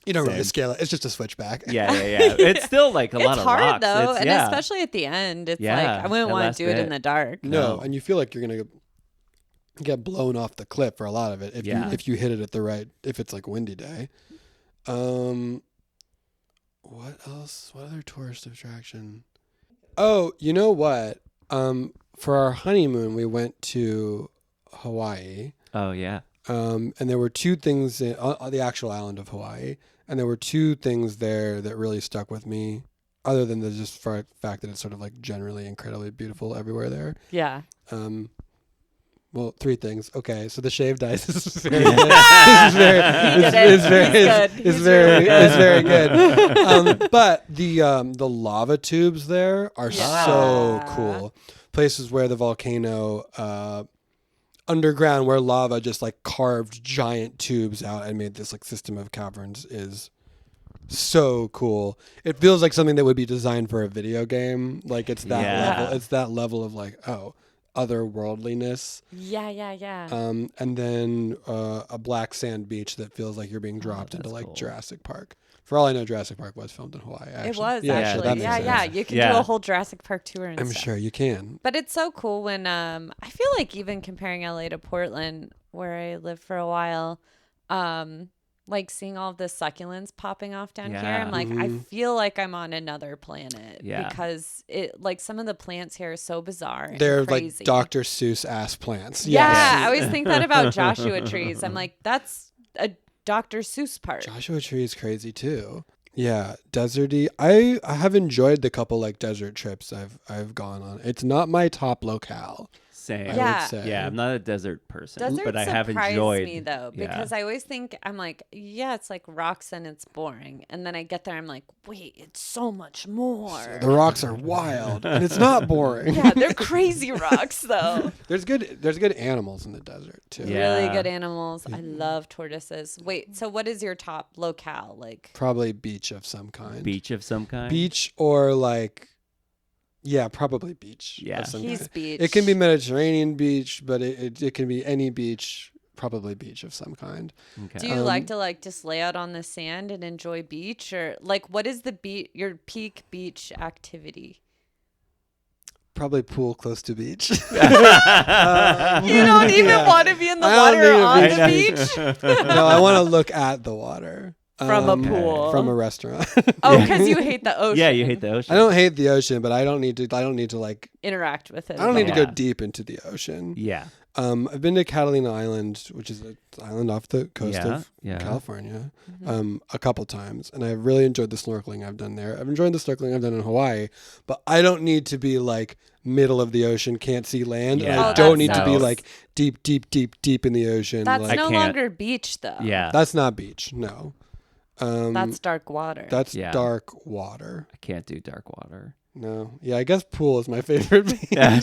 You don't really Same. scale it. It's just a switchback. Yeah. It's still like a lot It's of hard rocks. though, It's, and especially at the end, it's like I wouldn't that want last to do it in bit. the dark. No, and you feel like you're gonna get blown off the cliff for a lot of it if you hit it at the right, if it's like a windy day. What else? What other tourist attraction? Oh, you know what? For our honeymoon, we went to Hawaii. Oh yeah. And there were two things on the actual island of Hawaii, and there were two things there that really stuck with me, other than the just fact that it's sort of like generally incredibly beautiful everywhere there. Yeah. Well, three things. Okay, so the shaved ice is very good. It's very good. But the lava tubes there are so cool. Places where the volcano underground, where lava just like carved giant tubes out and made this like system of caverns is so cool. It feels like something that would be designed for a video game. Like it's that level. It's that level of like, oh, otherworldliness. Yeah. And then a black sand beach that feels like you're being dropped into like cool. Jurassic Park. For all I know, Jurassic Park was filmed in Hawaii. Actually. It was so actually. that makes sense. You can do a whole Jurassic Park tour and I'm stuff. sure you can. But it's so cool when I feel like even comparing LA to Portland, where I lived for a while, like seeing all of the succulents popping off down here, I'm like, I feel like I'm on another planet because it like some of the plants here are so bizarre. They're and crazy. like Dr. Seuss ass plants. Yeah, Yes. I always think that about Joshua trees. I'm like, that's a Dr. Seuss part. Joshua Tree is crazy too. Yeah, deserty. I have enjoyed the couple like desert trips I've gone on. It's not my top locale. Same. Yeah. I would say. Yeah, I'm not a desert person, Desert but I have surprised enjoyed me though, because I always think I'm like, yeah, it's like rocks and it's boring, and then I get there, I'm like, wait, it's so much more. The rocks are wild and it's not boring. Yeah, they're crazy rocks though. There's good animals in the desert too. Yeah. Really good animals. I love tortoises. Wait, so what is your top locale? Like, Probably beach of some kind. beach of some kind. Beach or like, yeah, probably beach. Yeah. Of some he's kind. beach. It can be Mediterranean beach, but it can be any beach. Probably beach of some kind. Okay. Do you like to like just lay out on the sand and enjoy beach, or like what is the your peak beach activity? Probably pool close to beach. You don't even want to be in the I don't water need a on beach. the beach No, I want to look at the water. from a pool. From a restaurant. Oh, because you hate the ocean. Yeah, you hate the ocean. I don't hate the ocean, but I don't need to like. interact with it. I don't need to go Yeah. deep into the ocean. Yeah. I've been to Catalina Island, which is an island off the coast Yeah, of yeah. California, a couple times, and I've really enjoyed the snorkeling I've done there. I've enjoyed the snorkeling I've done in Hawaii, but I don't need to be like middle of the ocean, can't see land. And Yeah. I Oh, don't need that's to be nice. like deep in the ocean. That's like, I no can't. longer beach though. Yeah. that's not beach. No, That's dark water. that's Yeah. dark water. I can't do dark water. No, yeah, I guess pool is my favorite beach. Yeah.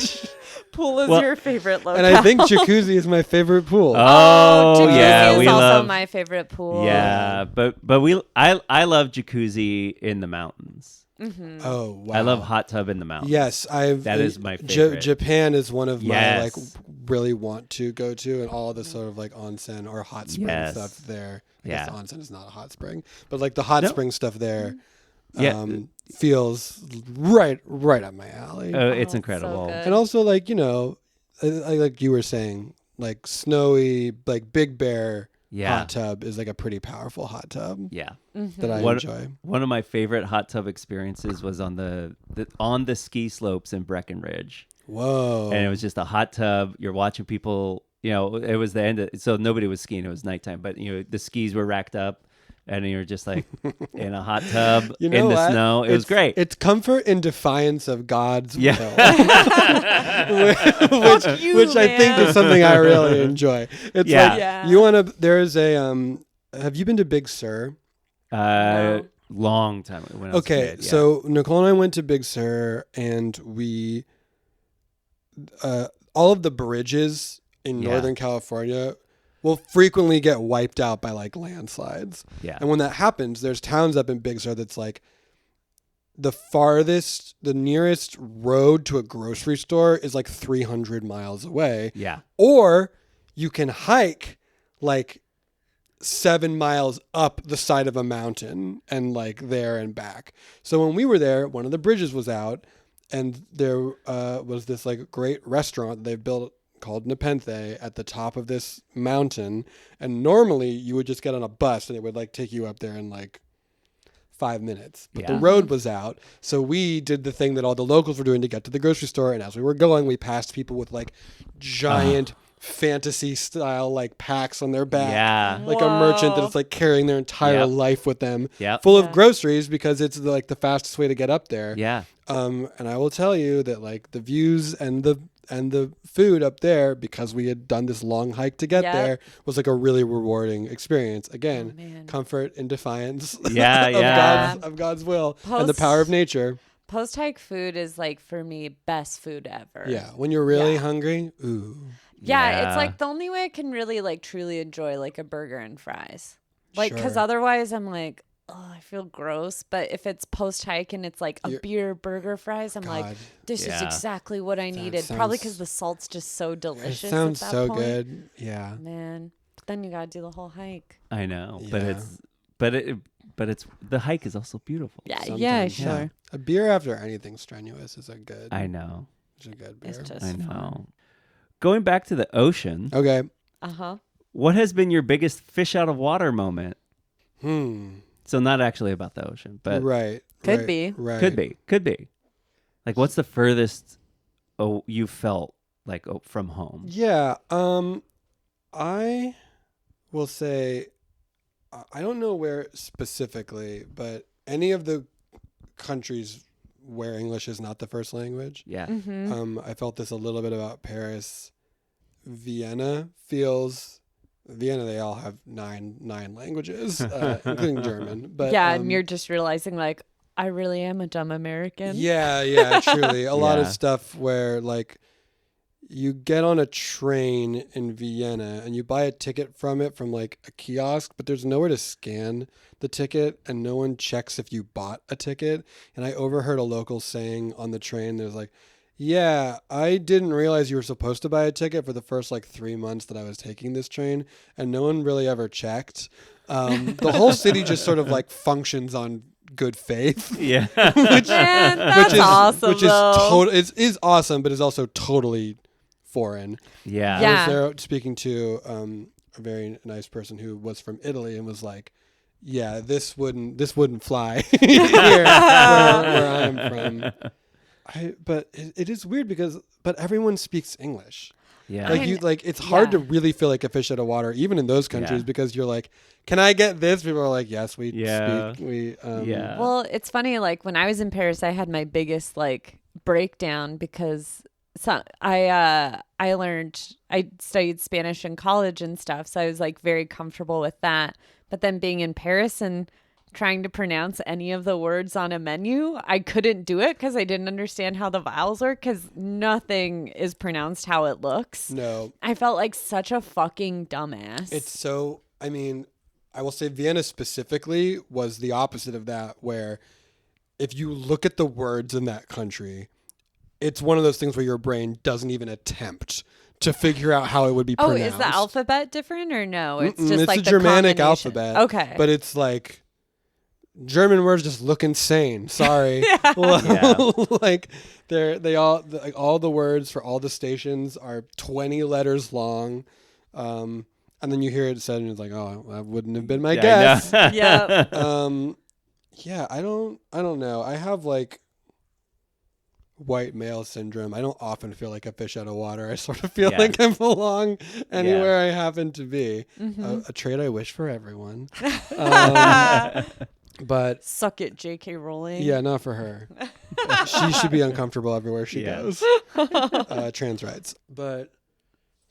Pool is Well- your favorite locale. And I think jacuzzi is my favorite pool. Oh, jacuzzi yeah, is we also love. my favorite pool. Yeah, but I love jacuzzi in the mountains. Oh, wow. I love hot tub in the mountains. Yes, That is my favorite. Japan is one of my like Yes. really want to go to, and all the sort of like onsen or hot spring Yes. stuff there. I Yeah. guess the onsen is not a hot spring, but like the hot No. spring stuff there, Yeah. feels right up my alley. Oh, it's it's so incredible. good. And also like like you were saying, like snowy, like Big Bear Yeah. hot tub is like a pretty powerful hot tub Yeah. that I What- enjoy. One of my favorite hot tub experiences was on the ski slopes in Breckenridge. Whoa. And it was just a hot tub. You're watching people, it was the end so nobody was skiing. It was nighttime, but the skis were racked up and you're just like in a hot tub You know in the what? snow. It was great. It's comfort in defiance of God's Yeah. will, which I think is something I really enjoy. It's Yeah. like Yeah. you want to. There's a. Have you been to Big Sur? No. Long time when I was a Okay, kid, yeah. so Nicole and I went to Big Sur, and all of the bridges in Northern California will frequently get wiped out by like landslides. Yeah. And when that happens, there's towns up in Big Sur that's like the nearest road to a grocery store is like 300 miles away. Yeah. Or you can hike like 7 miles up the side of a mountain and like there and back. So when we were there, one of the bridges was out and there was this like great restaurant they built called Nepenthe at the top of this mountain. And normally you would just get on a bus and it would like take you up there in like 5 minutes. But the road was out. So we did the thing that all the locals were doing to get to the grocery store. And as we were going, we passed people with like giant fantasy style like packs on their back. Yeah. Like a merchant that's like carrying their entire life with them. Full of groceries because it's like the fastest way to get up there. Yeah. And I will tell you that like the views and the food up there, because we had done this long hike to get there, was like a really rewarding experience. Again, comfort and defiance of God's will and the power of nature. Post hike food is like for me best food ever. Yeah, when you're really hungry, ooh. Yeah, it's like the only way I can really like truly enjoy like a burger and fries. Like, because otherwise I'm like, oh, I feel gross. But if it's post hike and it's like a beer, burger, fries, I'm like, this is exactly what I needed. Probably because the salt's just so delicious. It sounds at that so point. good. Yeah. Man. But then you got to do the whole hike. I know. Yeah. But it's the hike is also beautiful. Yeah. Sometimes, Yeah, sure. A beer after anything strenuous is a good. I know. It's a good beer. It's just I know. fun. Going back to the ocean. Okay. Uh-huh. What has been your biggest fish out of water moment? Hmm. So not actually about the ocean, but Could be. Right. could be. Like, what's the furthest you felt like from home? Yeah. I will say, I don't know where specifically, but any of the countries where English is not the first language. Yeah. Mm-hmm. I felt this a little bit about Paris. Vienna, they all have nine languages, including German. But and you're just realizing like, I really am a dumb American. Yeah, truly. A lot of stuff where like you get on a train in Vienna and you buy a ticket from like a kiosk, but there's nowhere to scan the ticket and no one checks if you bought a ticket. And I overheard a local saying on the train, there's like, yeah, I didn't realize you were supposed to buy a ticket for the first like 3 months that I was taking this train, and no one really ever checked. The whole city just sort of like functions on good faith. Yeah. That's awesome. Which is awesome, but is also totally foreign. Yeah. I was there speaking to a very nice person who was from Italy and was like, yeah, this wouldn't fly here where I'm from. But it is weird but everyone speaks English. Yeah. It's hard to really feel like a fish out of water, even in those countries, because you're like, can I get this? People are like, yes, we speak. Well, it's funny. Like when I was in Paris, I had my biggest like breakdown because I studied Spanish in college and stuff. So I was like very comfortable with that. But then being in Paris and trying to pronounce any of the words on a menu, I couldn't do it because I didn't understand how the vowels work because nothing is pronounced how it looks. No. I felt like such a fucking dumbass. I will say Vienna specifically was the opposite of that, where if you look at the words in that country, it's one of those things where your brain doesn't even attempt to figure out how it would be pronounced. Oh, is the alphabet different or no? It's just it's like a the Germanic combination. alphabet. Okay. But it's like German words just look insane. Sorry. Like all the words for all the stations are 20 letters long. And then you hear it said and it's like, oh, that wouldn't have been my guess. Yeah. I don't know. I have like white male syndrome. I don't often feel like a fish out of water. I sort of feel like I belong anywhere I happen to be. Mm-hmm. A trait I wish for everyone. But suck it, J.K. Rowling. Yeah, not for her. She should be uncomfortable everywhere she goes. Trans rights. But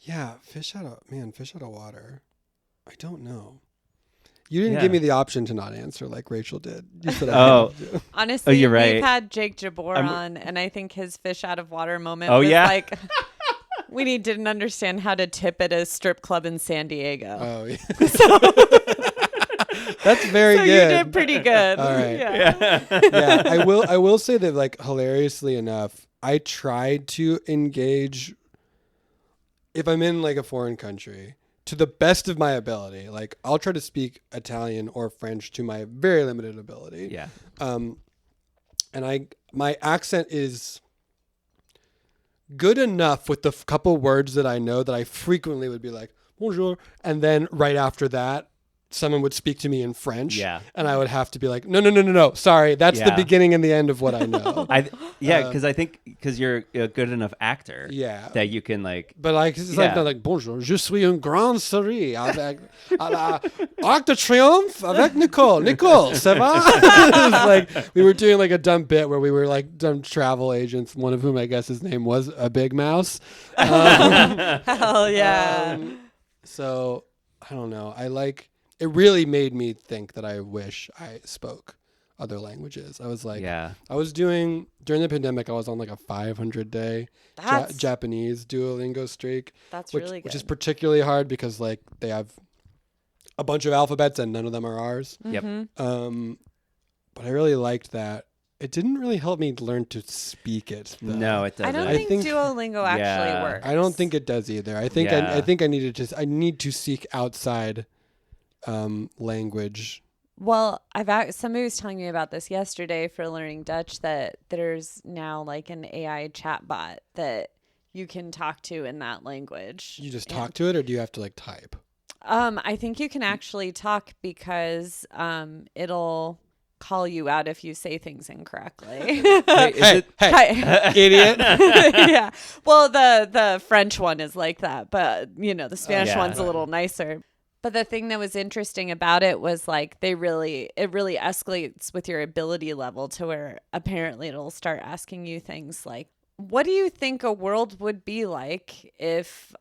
yeah, fish out of water. I don't know. You didn't give me the option to not answer like Rachel did. You said honestly, you're right. We've had Jake Jabor on, and I think his fish out of water moment was like Winnie didn't understand how to tip at a strip club in San Diego. Oh, yeah. That's very So good. you did pretty good. All right. Yeah. Yeah, I will say that, like, hilariously enough, I tried to engage if I'm in like a foreign country to the best of my ability. Like, I'll try to speak Italian or French to my very limited ability. Yeah. And my accent is good enough with the couple words that I know that I frequently would be like, bonjour. And then right after that, someone would speak to me in French. Yeah. And I would have to be like, no. Sorry. That's the Yeah. beginning and the end of what I know. Because I think because you're a good enough actor. Yeah. That you can like. But like, it's Yeah. like bonjour, je suis un grand souris avec à la Arc de Triomphe avec Nicole. Nicole, ça va? It's like we were doing like a dumb bit where we were like dumb travel agents, one of whom I guess his name was a big mouse. Hell yeah. So I don't know. It really made me think that I wish I spoke other languages. I was like, Yeah. I was doing, during the pandemic, I was on like a 500-day That's- Japanese Duolingo streak. That's which, really good. Which is particularly hard because like they have a bunch of alphabets and none of them are ours. Yep. But I really liked that. It didn't really help me learn to speak it, though. No, it I doesn't. don't think think- Duolingo actually Yeah. works. I don't think it does either. I think Yeah. I think I need to seek outside language. Well, somebody was telling me about this yesterday for learning Dutch, that there's now like an AI chatbot that you can talk to in that language. You just talk to it, or do you have to like type? I think you can actually talk because it'll call you out if you say things incorrectly. Wait, is it- Hi. Idiot. Yeah. Well, the French one is like that, but the Spanish Yeah. one's a little nicer. But the thing that was interesting about it was like it really escalates with your ability level to where apparently it'll start asking you things like, what do you think a world would be like if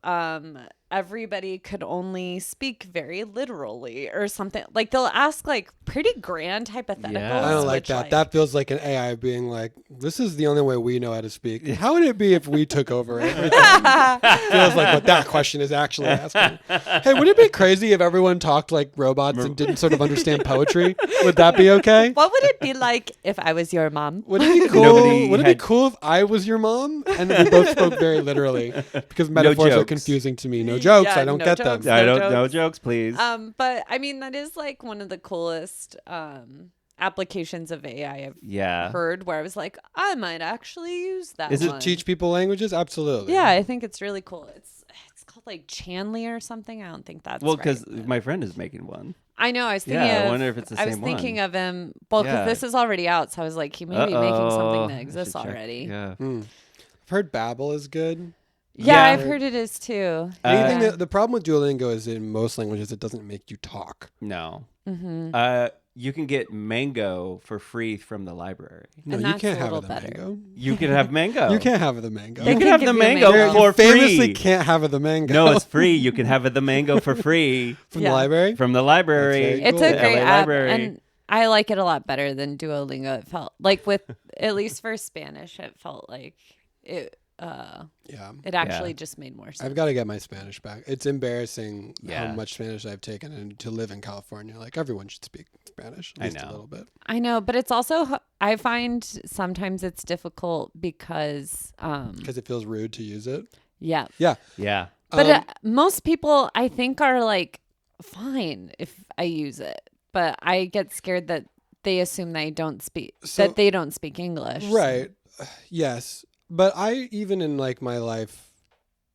everybody could only speak very literally or something? Like they'll ask like pretty grand hypotheticals. Yeah. I don't like which, that. That feels like an AI being like, this is the only way we know how to speak. How would it be if we took over everything? Feels like what that question is actually asking. Hey, would it be crazy if everyone talked like robots and didn't sort of understand poetry? Would that be okay? What would it be like if I was your mom? Would it be cool? Nobody Would it be had- cool if I was your mom and we both spoke very literally? Because metaphors are jokes. confusing to me. No jokes. Yeah, I don't no get jokes. them. I No don't. No jokes. jokes, please. But I mean, that is like one of the coolest applications of AI I've Yeah. heard, where I was like, I might actually use that. Is it one. Teach people languages? Absolutely. Yeah, I think it's really cool. It's called like Chanley or something. I don't think that's Well, right. because my friend is making one. I know. I was thinking. Yeah, I of, wonder if it's the I was same thinking one. of him. Well, because Yeah. this is already out, so I was like, he may be making something that I exists should check. already. Yeah. I've heard Babel is good. Yeah, Yeah. I've heard it is too. Anything Yeah. that, the problem with Duolingo is in most languages it doesn't make you talk. No. Mm-hmm. You can get mango for free from the library. No, And you that's can't a have little the better. mango. You can have mango. You can't have the mango. You They can have give the you a mango mango. for You famously free. can't have the mango. No, it's free. You can have the mango for free from Yeah. the library. from the library. That's It's very a cool. great LA app, library. and I like it a lot better than Duolingo. It felt like at least for Spanish, it felt like it. Yeah. It actually just made more sense. I've got to get my Spanish back. It's embarrassing Yeah. how much Spanish I've taken, and to live in California, like everyone should speak Spanish at I least a know. little bit. I know, but it's also I find sometimes it's difficult because Because it feels rude to use it. yeah. Yeah. Yeah. But most people I think are like fine if I use it, but I get scared that they assume they don't speak English. Right. Yes. But I, even in like my life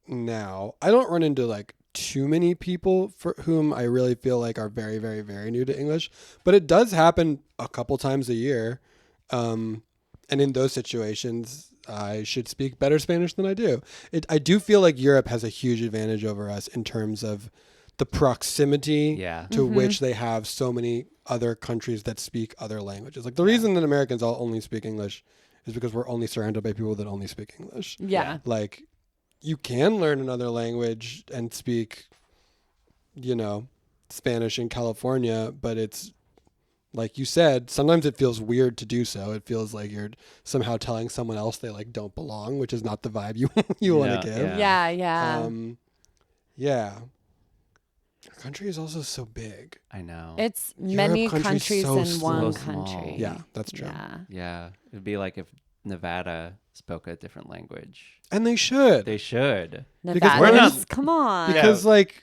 now, I don't run into like too many people for whom I really feel like are very, very, very new to English. But it does happen a couple times a year. And in those situations, I should speak better Spanish than I do. I do feel like Europe has a huge advantage over us in terms of the proximity Yeah. to which they have so many other countries that speak other languages. Like the reason that Americans all only speak English is because we're only surrounded by people that only speak English. Yeah. Like you can learn another language and speak, Spanish in California, but it's like you said, sometimes it feels weird to do so. It feels like you're somehow telling someone else they like don't belong, which is not the vibe you want to give. Yeah. Yeah. Our country is also so big. I know. It's Europe many country's countries so in one so small. country. Yeah, that's true. Yeah. It'd be like if Nevada spoke a different language. And they should. They should. Because we're Nevada's, not- come on. Because like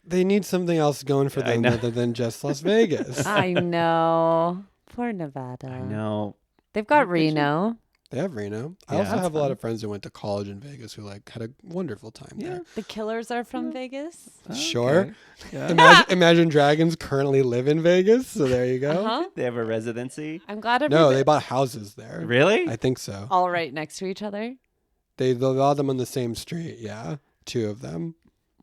they need something else going for I them know. other than just Las Vegas. I know. Poor Nevada. I know. They've got Reno. They have Reno. I Yeah. also That's have a lot fun. of friends who went to college in Vegas who like had a wonderful time Yeah. there. The Killers are from Vegas. Sure. Okay. Yeah. Imagine Dragons currently live in Vegas, so there you go. Uh-huh. They have a residency. I'm glad No, everybody they bought houses there. Really? I think so. all right next to each other. They bought them on the same street. Yeah, 2 of them.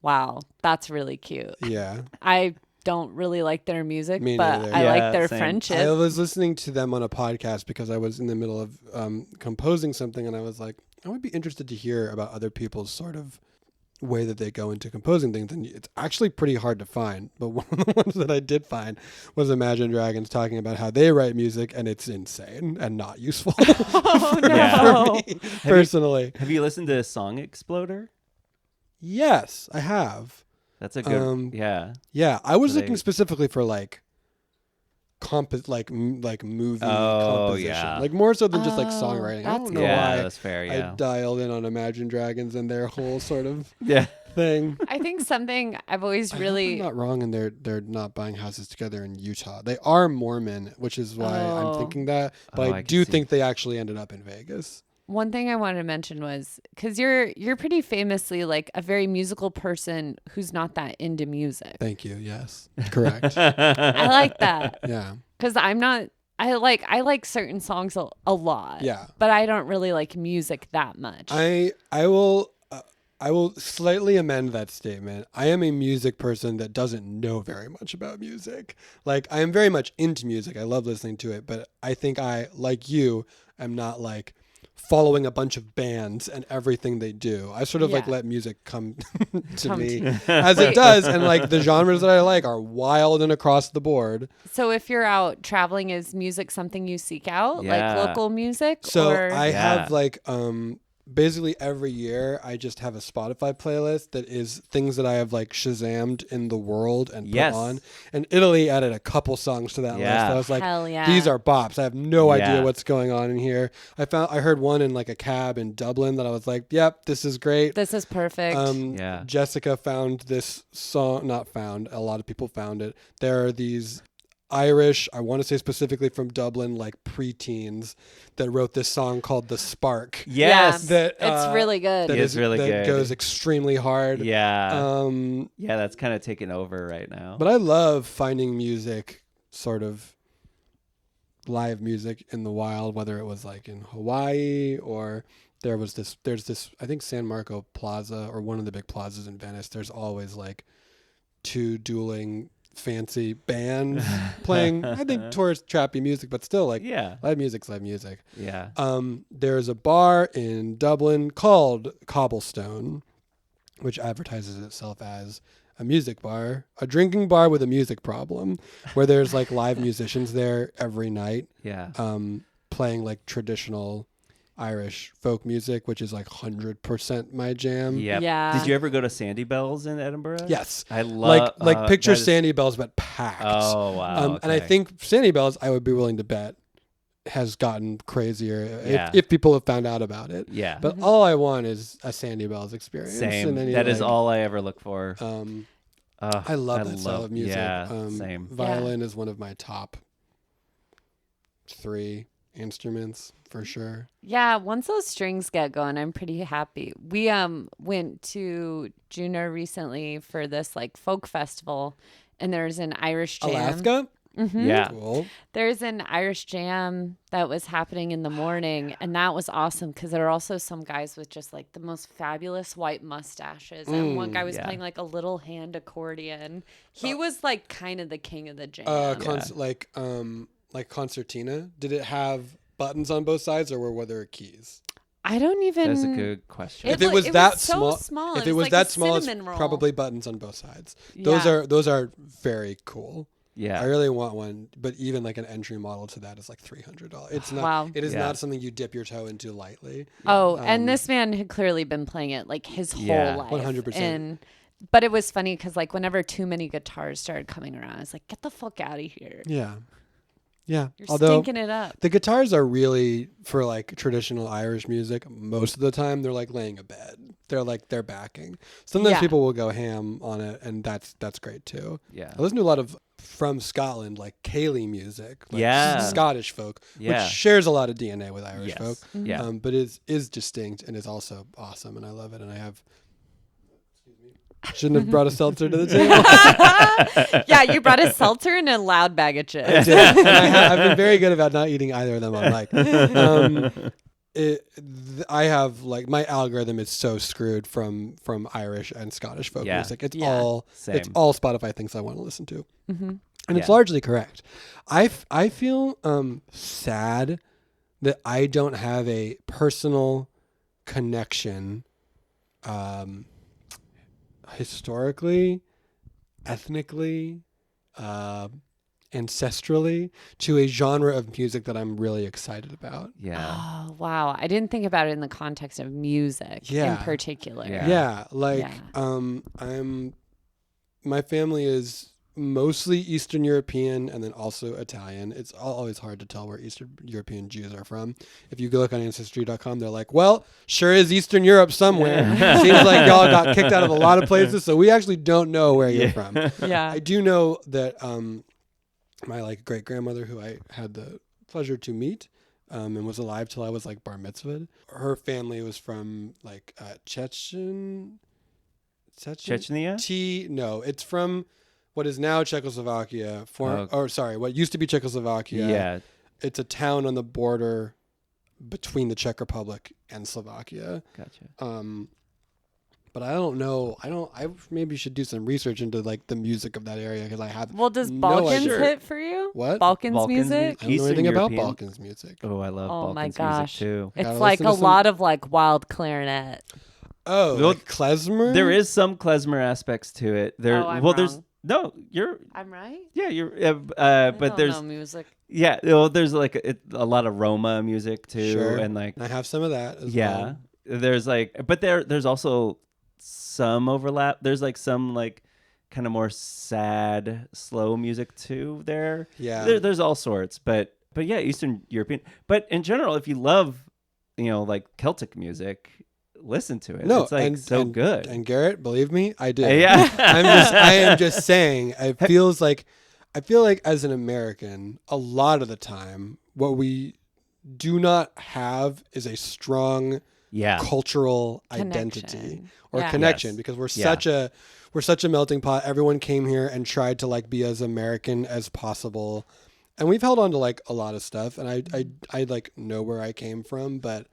Wow, that's really cute. Yeah. I don't really like their music, Me but neither. I Yeah, like their same. friendship. I was listening to them on a podcast because I was in the middle of composing something, and I was like, I would be interested to hear about other people's sort of way that they go into composing things, and it's actually pretty hard to find. But one of the ones that I did find was Imagine Dragons talking about how they write music, and it's insane and not useful Oh, Yeah. no. for me personally. Have you listened to Song Exploder? Yes, I have. That's a good. Um, Yeah. Yeah, I was So looking they- specifically for like movie Oh, composition, yeah. like more so than just like Oh, songwriting. I that's don't know cool. Yeah, why that's fair. I Yeah. dialed in on Imagine Dragons and their whole sort of Yeah. thing. I think something I've always I hope really I'm not wrong, and they're not buying houses together in Utah. They are Mormon, which is why I'm Oh. thinking that. But Oh, I I can do see. think they actually ended up in Vegas. one thing I wanted to mention was because you're pretty famously like a very musical person who's not that into music. Thank you. Yes, correct. I like that Yeah, because I'm not. I like certain songs a lot. yeah. But I don't really like music that much. I will slightly amend that statement. I am a music person that doesn't know very much about music. Like I am very much into music. I love listening to it, but I think I, like you, am not like following a bunch of bands and everything they do. I sort of like Yeah. let music come to Come me to- as it does, and like the genres that I like are wild and across the board. So if you're out traveling, is music something you seek out, Yeah. like local music? So or I Yeah. have like basically every year I just have a Spotify playlist that is things that I have like Shazammed in the world and Yes. put on. And Italy added a couple songs to that list. Yeah. I was like, Hell yeah. these are bops. I have no idea Yeah. what's going on in here. I heard one in like a cab in Dublin that I was like, yep, this is great. This is perfect. Yeah. Jessica found this song, not found, a lot of people found it. There are these Irish, I want to say specifically from Dublin, like preteens that wrote this song called The Spark. Yes. That it's really good. that It's really that good. goes extremely hard. Yeah. Um, Yeah. That's kind of taken over right now. but I love finding music, sort of live music in the wild, whether it was like in Hawaii or there's this, I think San Marco Plaza or one of the big plazas in Venice. There's always like 2 dueling fancy bands playing, I think tourist trappy music, but still like Yeah. live music's live music. Yeah. There's a bar in Dublin called Cobblestone, which advertises itself as a music bar, a drinking bar with a music problem, where there's like live musicians there every night, Yeah. playing like traditional Irish folk music, which is like 100% my jam. Yep. Yeah. Did you ever go to Sandy Bells in Edinburgh? Yes. I love Like picture that is- Sandy Bells but packed. Oh wow. And I okay. think Sandy Bells, I would be willing to bet, has gotten crazier Yeah. if people have found out about it. Yeah. But all I want is a Sandy Bells experience. Same. And any, That is like, all I ever look for. I love that style of music. Yeah. Same. Violin is one of my top 3 instruments for sure. Yeah, once those strings get going, I'm pretty happy. We went to Juneau recently for this like folk festival, and there's an Irish jam. Alaska? Mhm. Yeah. Cool. There's an Irish jam that was happening in the morning, and that was awesome because there are also some guys with just like the most fabulous white mustaches, and one guy was yeah. playing like a little hand accordion. He was like kind of the king of the jam. Like concertina. Did it have buttons on both sides, or were there keys? I don't even. That's a good question. If it look- was it that was so small. if It it was was like that a small, it's cinnamon roll. probably buttons on both sides. Yeah. Those are very cool. Yeah. I really want one, but even like an entry model to that is like $300. It's not. Wow. It is Yeah. not something you dip your toe into lightly. Oh, and this man had clearly been playing it like his Yeah. whole life. 100%. And but it was funny because like whenever too many guitars started coming around, I was like, get the fuck out of here. Yeah. Yeah. You're Although stinking it up. the guitars are really for like traditional Irish music. Most of the time, they're like laying a bed. They're backing. Sometimes Yeah. people will go ham on it, and that's great too. Yeah. I listen to a lot of from Scotland, like Cayley music, like Yeah. Scottish folk, Yeah. which shares a lot of DNA with Irish Yes. folk. Yeah. But is distinct and is also awesome, and I love it. And I have. Shouldn't have brought a seltzer to the table. Yeah, you brought a seltzer and a loud bag of chips. I did. And I've been very good about not eating either of them on mic. I have like my algorithm is so screwed from Irish and Scottish folk Yeah. music. It's Yeah. all Same. it's all Spotify thinks I want to listen to, and it's Yeah. largely correct. I feel sad that I don't have a personal connection, historically, ethnically, ancestrally to a genre of music that I'm really excited about. Yeah. Oh, wow. I didn't think about it in the context of music in Yeah. particular. Yeah. Yeah, like Yeah. my family is mostly Eastern European and then also Italian. It's always hard to tell where Eastern European Jews are from. If you go look on Ancestry.com, they're like, well, sure is Eastern Europe somewhere. Seems like y'all got kicked out of a lot of places, so we actually don't know where you're from. Yeah. I do know that my like great grandmother, who I had the pleasure to meet, and was alive till I was like bar mitzvahed. Her family was from like Chechnya. No, it's from what is now Czechoslovakia. What used to be Czechoslovakia. Yeah. It's a town on the border between the Czech Republic and Slovakia. Gotcha. But I don't know. I maybe should do some research into like the music of that area because I have. Well, does no Balkans idea. hit for you? What? Balkans Balkans music? I don't know Eastern anything about European? Balkans music. Oh, I love Oh my Balkans gosh. music too. It's Gotta like listen a to some- lot of like wild clarinet. Oh, Well, like klezmer? There is some klezmer aspects to it. There. Oh, I'm there's wrong. no. You're. I'm right? Yeah. You're. I But don't there's. know music. Yeah. Well, there's like a lot of Roma music too, Sure. and like I have some of that as yeah. well. There's like, but there's also some overlap. There's like some like kind of more sad, slow music too. Yeah. There's all sorts, but yeah, Eastern European. But in general, if you love, like Celtic music, listen to it. No, it's like and good. And Garrett, believe me, I do. Yeah. I am just saying. I feel like as an American, a lot of the time, what we do not have is a strong Yeah. cultural identity or Yeah. connection Yes. because we're Yeah. such a melting pot. Everyone came here and tried to like be as American as possible. And we've held on to like a lot of stuff, and I like know where I came from, but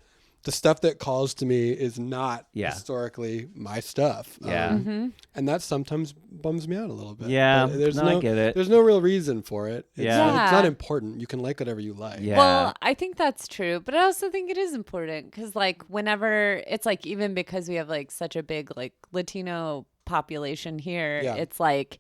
the stuff that calls to me is not Yeah. historically my stuff. Yeah. Mm-hmm. And that sometimes bums me out a little bit. Yeah. But there's I get it. There's no real reason for it. It's, Yeah. it's not important. You can like whatever you like. Yeah. Well, I think that's true, but I also think it is important because, like, whenever it's like, even because we have like such a big like Latino population here, Yeah. it's like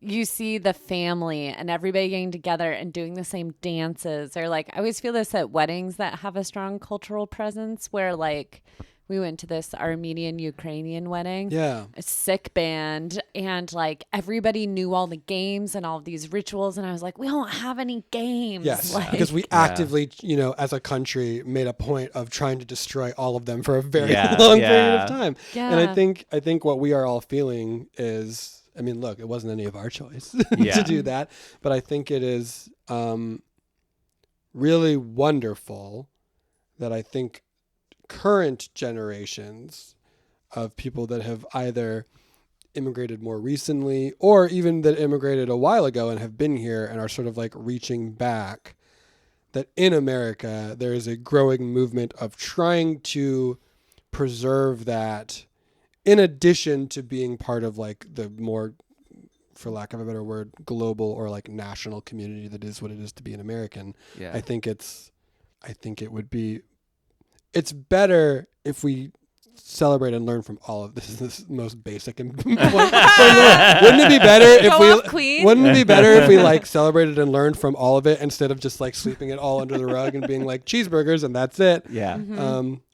you see the family and everybody getting together and doing the same dances, or like I always feel this at weddings that have a strong cultural presence, where like we went to this Armenian Ukrainian wedding. Yeah. A sick band, and like everybody knew all the games and all of these rituals, and I was like, we don't have any games. Yes, Like, because we actively, as a country, made a point of trying to destroy all of them for a very Yeah, long period yeah. of time. Yeah. And I think what we are all feeling is, I mean, look, it wasn't any of our choice Yeah. to do that, but I think it is really wonderful that I think current generations of people that have either immigrated more recently or even that immigrated a while ago and have been here and are sort of like reaching back, that in America there is a growing movement of trying to preserve that, in addition to being part of like the more, for lack of a better word, global or like national community that is what it is to be an American. Yeah. I think it's better if we celebrate and learn from all of this. This is the most basic and wouldn't it be better if Go we off, Queen. wouldn't it be better if we like celebrated and learned from all of it instead of just like sweeping it all under the rug and being like cheeseburgers and that's it. Yeah.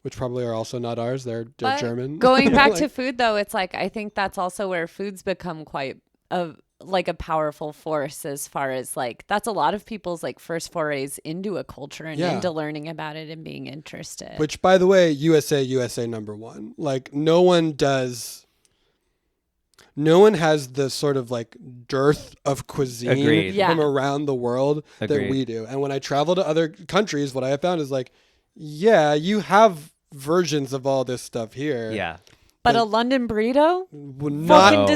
Which probably are also not ours. They're But German. Going back Like, to food, though, it's like I think that's also where food's become quite a powerful force as far as like that's a lot of people's like first forays into a culture and Yeah. into learning about it and being interested. which, by the way, USA #1. Like no one has the sort of like dearth of cuisine Agreed. Yeah. from around the world that Agreed. we do. And when I travel to other countries, what I have found is like, yeah, you have versions of all this stuff here. Yeah. but a London burrito, Not fucking a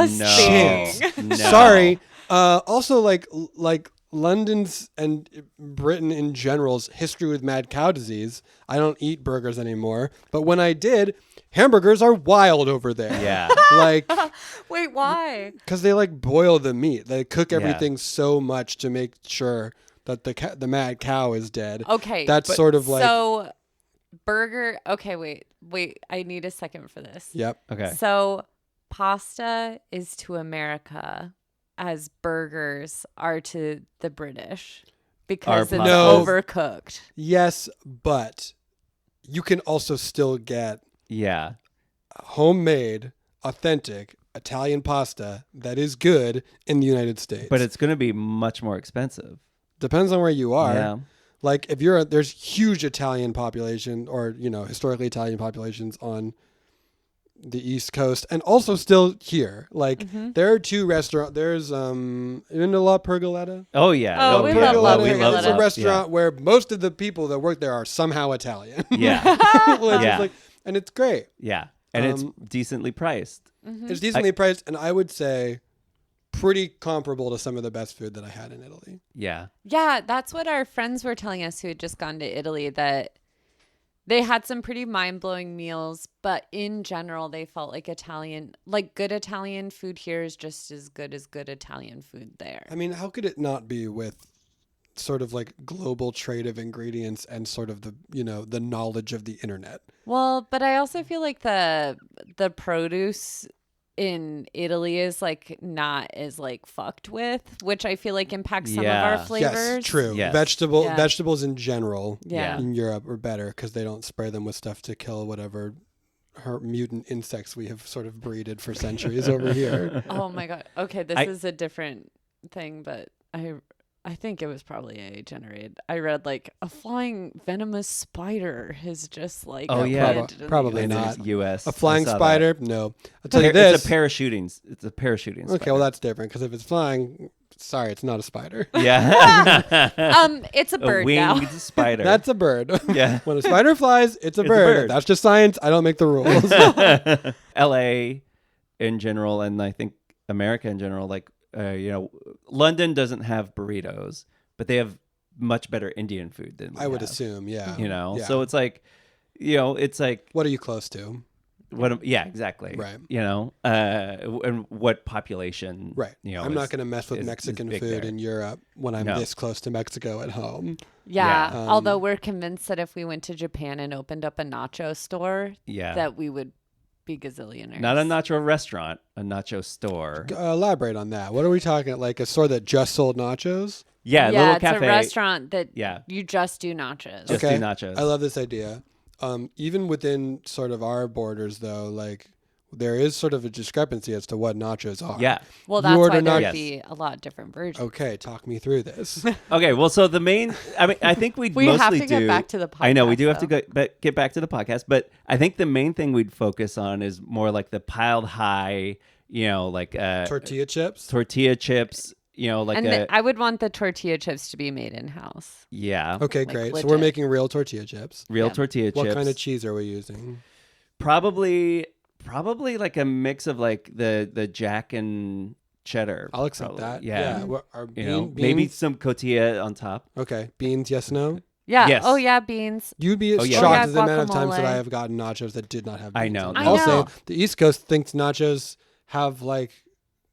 disgusting. chance. No. Sorry. Also, like London's and Britain in general's history with mad cow disease. I don't eat burgers anymore, but when I did, hamburgers are wild over there. Yeah. Like, Wait, why? because they like boil the meat. They cook Yeah. everything so much to make sure that the mad cow is dead. Okay, That's sort of like, so burger. Okay, wait. I need a second for this. yep. Okay. So pasta is to America as burgers are to the British because Our it's No. overcooked. Yes, but you can also still get Yeah. homemade, authentic Italian pasta that is good in the United States. But it's going to be much more expensive. Depends on where you are. Yeah. Like if there's huge Italian population or, historically Italian populations on the East Coast and also still here. Like there are two restaurants. There's in La Pergoletta. Oh yeah. Oh, we yeah. love La We Pergoletta. It's a restaurant where most of the people that work there are somehow Italian. Yeah. Which is Yeah. like, and it's great. Yeah. And it's decently priced. It's decently priced, and I would say pretty comparable to some of the best food that I had in Italy. Yeah. Yeah, that's what our friends were telling us who had just gone to Italy, that they had some pretty mind-blowing meals, but in general they felt like good Italian food here is just as good Italian food there. I mean, how could it not be with sort of like global trade of ingredients and sort of the the knowledge of the internet? Well, but I also feel like the produce in Italy is like not as like fucked with, which I feel like impacts some of Yeah. our flavors. Yes, true. Yes. Yeah. Vegetables in general Yeah. in Europe are better because they don't spray them with stuff to kill whatever mutant insects we have sort of breeded for centuries over here. Oh my god. Okay, this I- is a different thing, but I think it was probably AI generated. I read like a flying venomous spider has just like Oh, yeah. planted in the Probably US. not. It's U.S. A flying I saw that. spider? No. I'll tell you this. It's a parachuting. It's a parachuting. Okay, spider. well that's different because if it's flying, sorry, it's not a spider. Yeah. It's a A bird winged now. spider. That's a bird. Yeah. When a spider flies, it's a It's a bird. bird. That's just science. I don't make the rules. L.A. in general, and I think America in general, like London doesn't have burritos, but they have much better Indian food than we I would have, assume, yeah. Yeah. So it's like, it's like What are you close to? yeah, exactly. Right. And what population? Right. I'm not going to mess with is Mexican big food there. in Europe when I'm No. this close to Mexico at home. Yeah. Yeah. Although we're convinced that if we went to Japan and opened up a nacho store, Yeah. that we would be gazillionaires. Not a nacho restaurant, a nacho store. Elaborate on that. What are we talking? Like a store that just sold nachos? Yeah, Yeah, little it's cafe. a restaurant that Yeah. you just do nachos. Just do nachos. I love this idea. Even within sort of our borders, though, like there is sort of a discrepancy as to what nachos are. Yeah. Well, You that's order why there'd Yes. be a lot different versions. Okay, talk me through this. Okay, well, so the main, I think we'd We mostly have to do. get back to the I know we podcast, do have to though. get back to the podcast, but I think the main thing we'd focus on is more like the piled high, like Tortilla chips. tortilla chips, like And I would want the tortilla chips to be made in house. yeah, Okay, Like great. So legit. we're making real tortilla chips. real Yeah. tortilla What chips. kind of cheese are we using? Probably like a mix of like the Jack and cheddar. I'll accept probably. that. Yeah. What, are Maybe beans? some cotilla on top. Okay, beans. Yes, no. Yeah. Yes. Oh, yeah, beans. You'd be Oh, yeah. shocked Oh, yeah, at the amount of times that guacamole. I have gotten nachos that did not have beans. I know. on I them. Also, know. the East Coast thinks nachos have like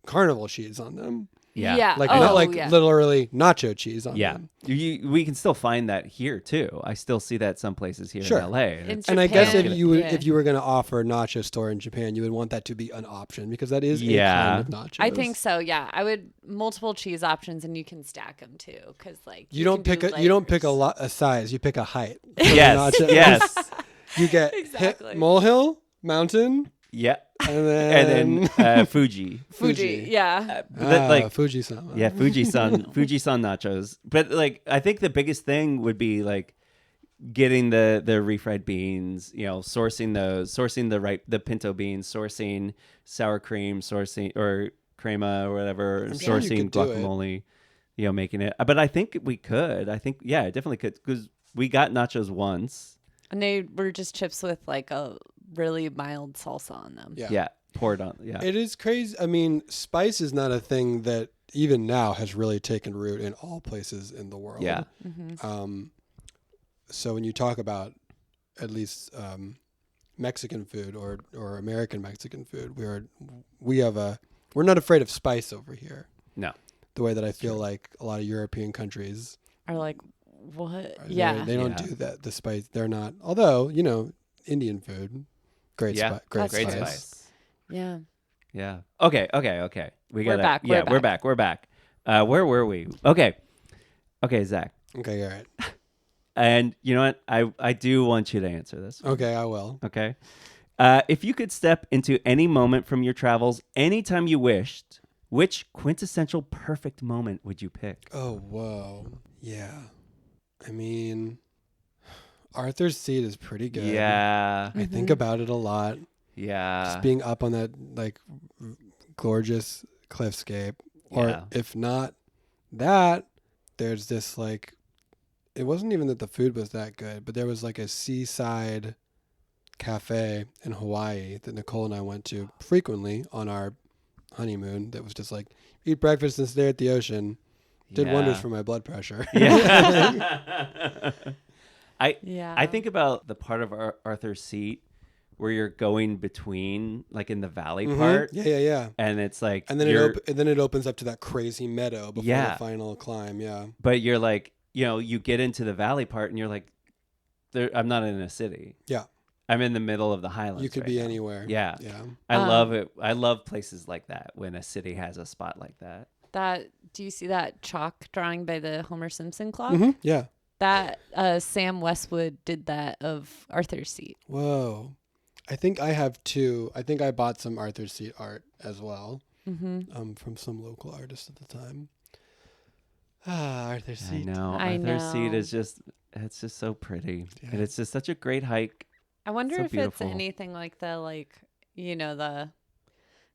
carnival cheese on them. Yeah. Like Oh, not like yeah. literally nacho cheese on Yeah, them. we can still find that here too. I still see that some places here Sure. in LA. And In it's- And I guess if Japan, you would, yeah. if you were going to offer a nacho store in Japan, you would want that to be an option because that is a Yeah. kind of nachos. I think so. Yeah, I would multiple cheese options, and you can stack them too, because like you don't can pick do a you don't pick layers. a size. You pick a height. for the yes, nachos. yes, You get Exactly. molehill, mountain, yeah, and then and then Fuji. Fuji. Yeah, But that, like Fuji-sama. yeah, Fuji-san nachos. But like I think the biggest thing would be like getting the refried beans, sourcing the pinto beans, sourcing sour cream, sourcing or crema or whatever, I'm sure you sourcing could do it. guacamole, making it. But I think we could. I think I definitely could because we got nachos once. and they were just chips with like a really mild salsa on them. Yeah. Yeah, poured on. Yeah, It is crazy. I mean, spice is not a thing that even now has really taken root in all places in the world. yeah, So when you talk about at least Mexican food or American Mexican food, we're not afraid of spice over here. no, The way that I feel like a lot of European countries, Are like what? they don't Yeah. do that. The spice, they're not. Although Indian food, great yeah, great That's great true. spice. Yeah. Yeah. Okay. We got back, Yeah, we're we're back. Where were we? Okay, Zach. Okay, all right. And you know what? I do want you to answer this. Okay, I will. Okay. If you could step into any moment from your travels anytime you wished, which quintessential perfect moment would you pick? Oh, whoa. Yeah. I mean, Arthur's Seat is pretty good. Yeah. I think about it a lot. Yeah. Just being up on that like gorgeous cliffscape. Or Yeah. if not that, there's this like, it wasn't even that the food was that good, but there was like a seaside cafe in Hawaii that Nicole and I went to frequently on our honeymoon that was just like, eat breakfast and stare at the ocean. Did wonders for my blood pressure. Yeah. Yeah. I think about the part of Arthur's Seat where you're going between, like in the valley part, Yeah. and it's like, And then it opens up to that crazy meadow before the final climb. Yeah. but you're like, you get into the valley part, and you're like, I'm not in a city. Yeah. I'm in the middle of the Highlands. You could right be now. anywhere. Yeah. Yeah. I love it. I love places like that when a city has a spot like that. Do you see that chalk drawing by the Homer Simpson clock? Mhm, yeah. That Sam Westwood did that of Arthur's Seat. Whoa. I think I have two. I think I bought some Arthur's Seat art as well from some local artist at the time. Arthur's I Seat. know. I Arthur's Seat know. is it's just so pretty. Yeah. And it's just such a great hike. I wonder So if beautiful. it's anything like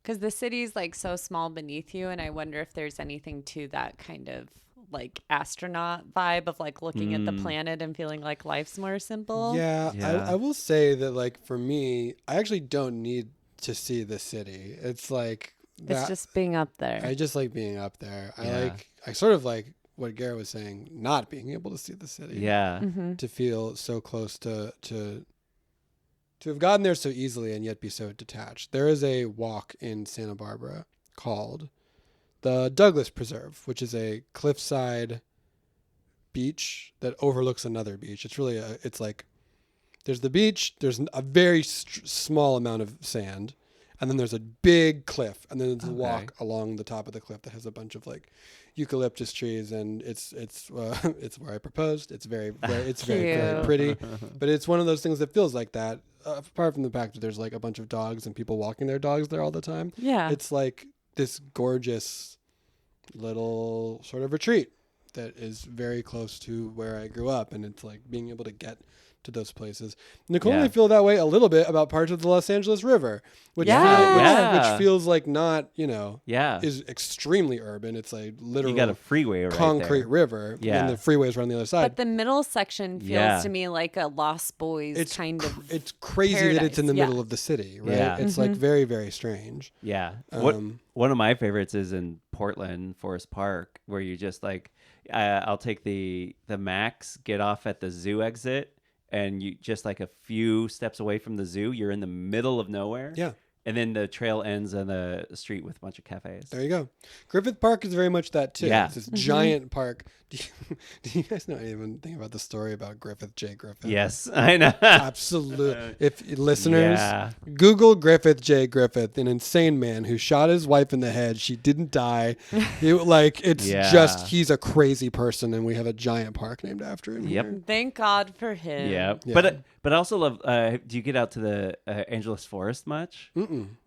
because the city's like so small beneath you, and I wonder if there's anything to that kind of like astronaut vibe of like looking at the planet and feeling like life's more simple. Yeah, Yeah. I will say that like for me, I actually don't need to see the city. It's like It's just being up there. I just like being up there. Yeah. I sort of like what Garrett was saying, not being able to see the city. Yeah. To feel so close to have gotten there so easily and yet be so detached. There is a walk in Santa Barbara called the Douglas Preserve, which is a cliffside beach that overlooks another beach. It's really it's like there's the beach, there's a very small amount of sand, and then there's a big cliff, and then there's a walk along the top of the cliff that has a bunch of like eucalyptus trees, and it's where I proposed. It's very very pretty, but it's one of those things that feels like that. Apart from the fact that there's like a bunch of dogs and people walking their dogs there all the time, Yeah. it's like this gorgeous little sort of retreat that is very close to where I grew up, and it's like being able to get to those places. Nicole and I feel that way a little bit about parts of the Los Angeles River, which Yeah. which feels like not, Yeah. is extremely urban. It's like literal You got a freeway right concrete there. river, Yeah. and the freeways are on the other side. But the middle section feels Yeah. to me like a Lost Boys kind of. It's crazy that it's in the paradise, middle of the city, right? Yeah. It's like very, very strange. Yeah. Um, One of my favorites is in Portland, Forest Park, where you just like, I'll take the Max, get off at the zoo exit, and you just like a few steps away from the zoo, you're in the middle of nowhere. Yeah. And then the trail ends on the street with a bunch of cafes. There you go. Griffith Park is very much that too. Yeah. It's this giant park. Do you guys know anything about the story about Griffith J. Griffith? Yes, I know. Absolutely. If listeners, Yeah. Google Griffith J. Griffith, an insane man who shot his wife in the head. She didn't die. It's Yeah. just he's a crazy person, and we have a giant park named after him. Yep. here. Thank God for him. Yeah. Yeah. But I also love. Do you get out to the Angeles Forest much?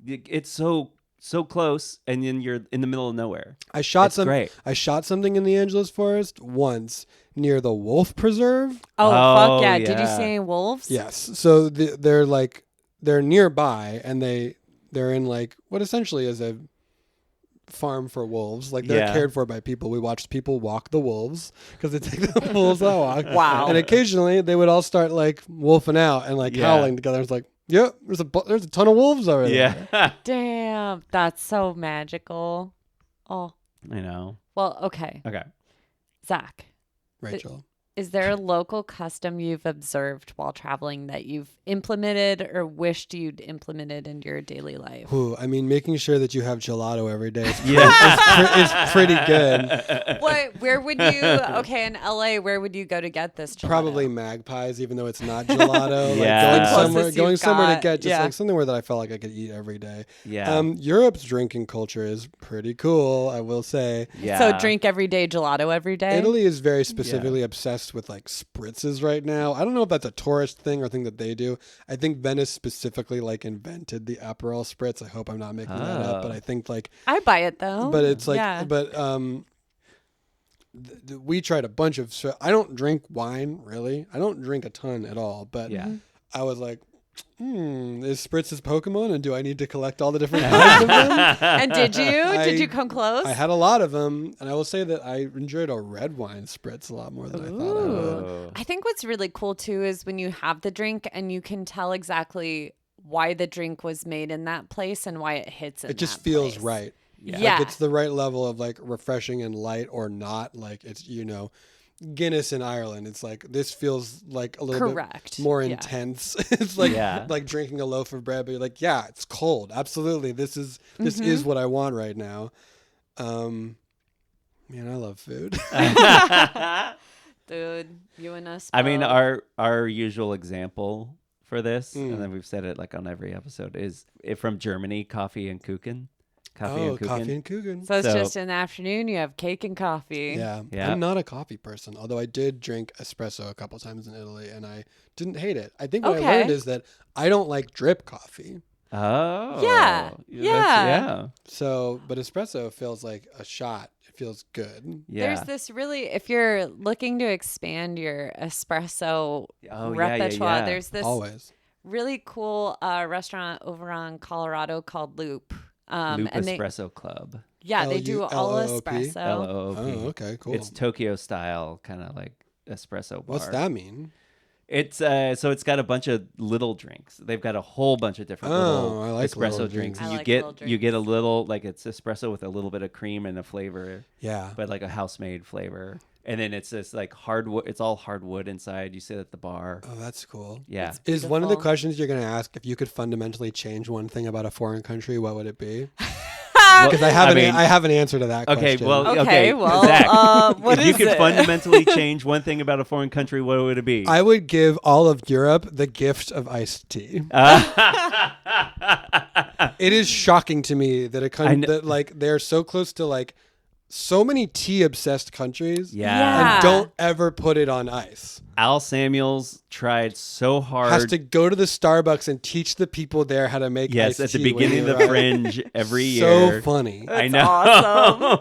It's so close, and then you're in the middle of nowhere. I shot Great. I shot something in the Angeles Forest once near the Wolf Preserve. Oh, Oh, fuck yeah. Did you yeah. see any wolves? Yes. So they're nearby, and they're in like what essentially is a farm for wolves. Like they're Yeah. cared for by people. We watched people walk the wolves because they take the wolves on a walk. Wow. And occasionally they would all start like wolfing out and like Yeah. howling together. It's like, yep, there's a ton of wolves over there. Yeah. Damn. That's so magical. Oh, I know. well, okay. Okay. Zach, Rachel. is there a local custom you've observed while traveling that you've implemented or wished you'd implemented into your daily life? Ooh, I mean, making sure that you have gelato every day is, Yeah. is pretty good. Where would you, okay, in LA, where would you go to get this gelato? Probably Magpies, even though it's not gelato. Yeah. Like going Closest going you've somewhere to got, get just yeah. like somewhere that I felt like I could eat every day. Yeah. Europe's drinking culture is pretty cool, I will say. Yeah. So drink every day, gelato every day? Italy is very specifically obsessed with like spritzes right now. I don't know if that's a tourist thing or thing that they do. I think Venice specifically like invented the Aperol spritz. I hope I'm not making that up, but I think like, I buy it though. but it's like, yeah. we tried a bunch of. I don't drink wine really. I don't drink a ton at all. But Yeah. I was like, is Spritz's Pokemon, and do I need to collect all the different kinds of them? And did you? Did I- you come close? I had a lot of them, and I will say that I enjoyed a red wine spritz a lot more than I thought I would. Oh. I think what's really cool too is when you have the drink and you can tell exactly why the drink was made in that place and why it hits in It just that feels place. right. Yeah. Like it's the right level of like refreshing and light or not. Like it's, Guinness in Ireland. It's like, this feels like a little Correct. bit more Yeah. intense. It's like, Yeah. like drinking a loaf of bread, but you're like, yeah, it's cold. Absolutely. This is what I want right now. Man, I love food. Dude, you and us. I mean, both. our usual example for this, and then we've said it like on every episode, is from Germany, coffee and kuchen. Coffee and kuchen. Coffee and Kuchen. So it's so- just in the afternoon, you have cake and coffee. Yeah. Yeah. I'm not a coffee person, although I did drink espresso a couple times in Italy and I didn't hate it. I think what I Okay. learned is that I don't like drip coffee. Oh. Yeah. Yeah. So, but espresso feels like a shot. It feels good. Yeah. There's this really, if you're looking to expand your espresso Oh, yeah, repertoire, yeah. there's this Always. really cool restaurant over on Colorado called Loop. Loop and they, Espresso Club. yeah, they do all L-O-O-P? espresso. LOOP. Oh, okay, cool. It's Tokyo style, kind of like espresso bar. What's that mean? It's so it's got a bunch of little drinks. They've got a whole bunch of different Oh, little I like espresso little drinks. drinks. I And you like get little you get a drinks. little, like, it's espresso with a little bit of cream and a flavor, Yeah. but like a house made flavor. And then it's this like hardwood. It's all hardwood inside. You sit at the bar. Oh, that's cool. Yeah. Is one of the beautiful. questions you're going to ask, if you could fundamentally change one thing about a foreign country, what would it be? Well, Because I have mean, I have an answer to that okay. question. Well, Okay, well, Zach, what if you is could it? fundamentally change one thing about a foreign country, what would it be? I would give all of Europe the gift of iced tea. It is shocking to me that a country that like they're so close to like so many tea obsessed countries Yeah. and don't ever put it on ice. Al Samuels tried so hard. Has to go to the Starbucks and teach the people there how to make Yes, iced at the tea when beginning of they the arrive. Fringe every So year. funny. I That's know. awesome.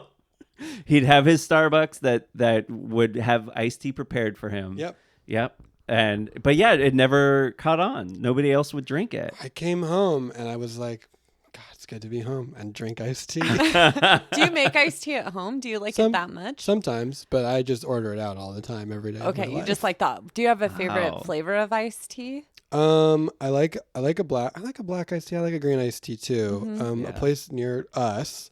He'd have his Starbucks that would have iced tea prepared for him. Yep. But yeah, it never caught on. Nobody else would drink it. I came home and I was like, God, it's good to be home and drink iced tea. Do you make iced tea at home? Do you like it that much? Sometimes, but I just order it out all the time, every day. of Okay, my you life. just like that. Do you have a favorite Wow. flavor of iced tea? I like a black iced tea. I like a green iced tea too. Mm-hmm. A place near us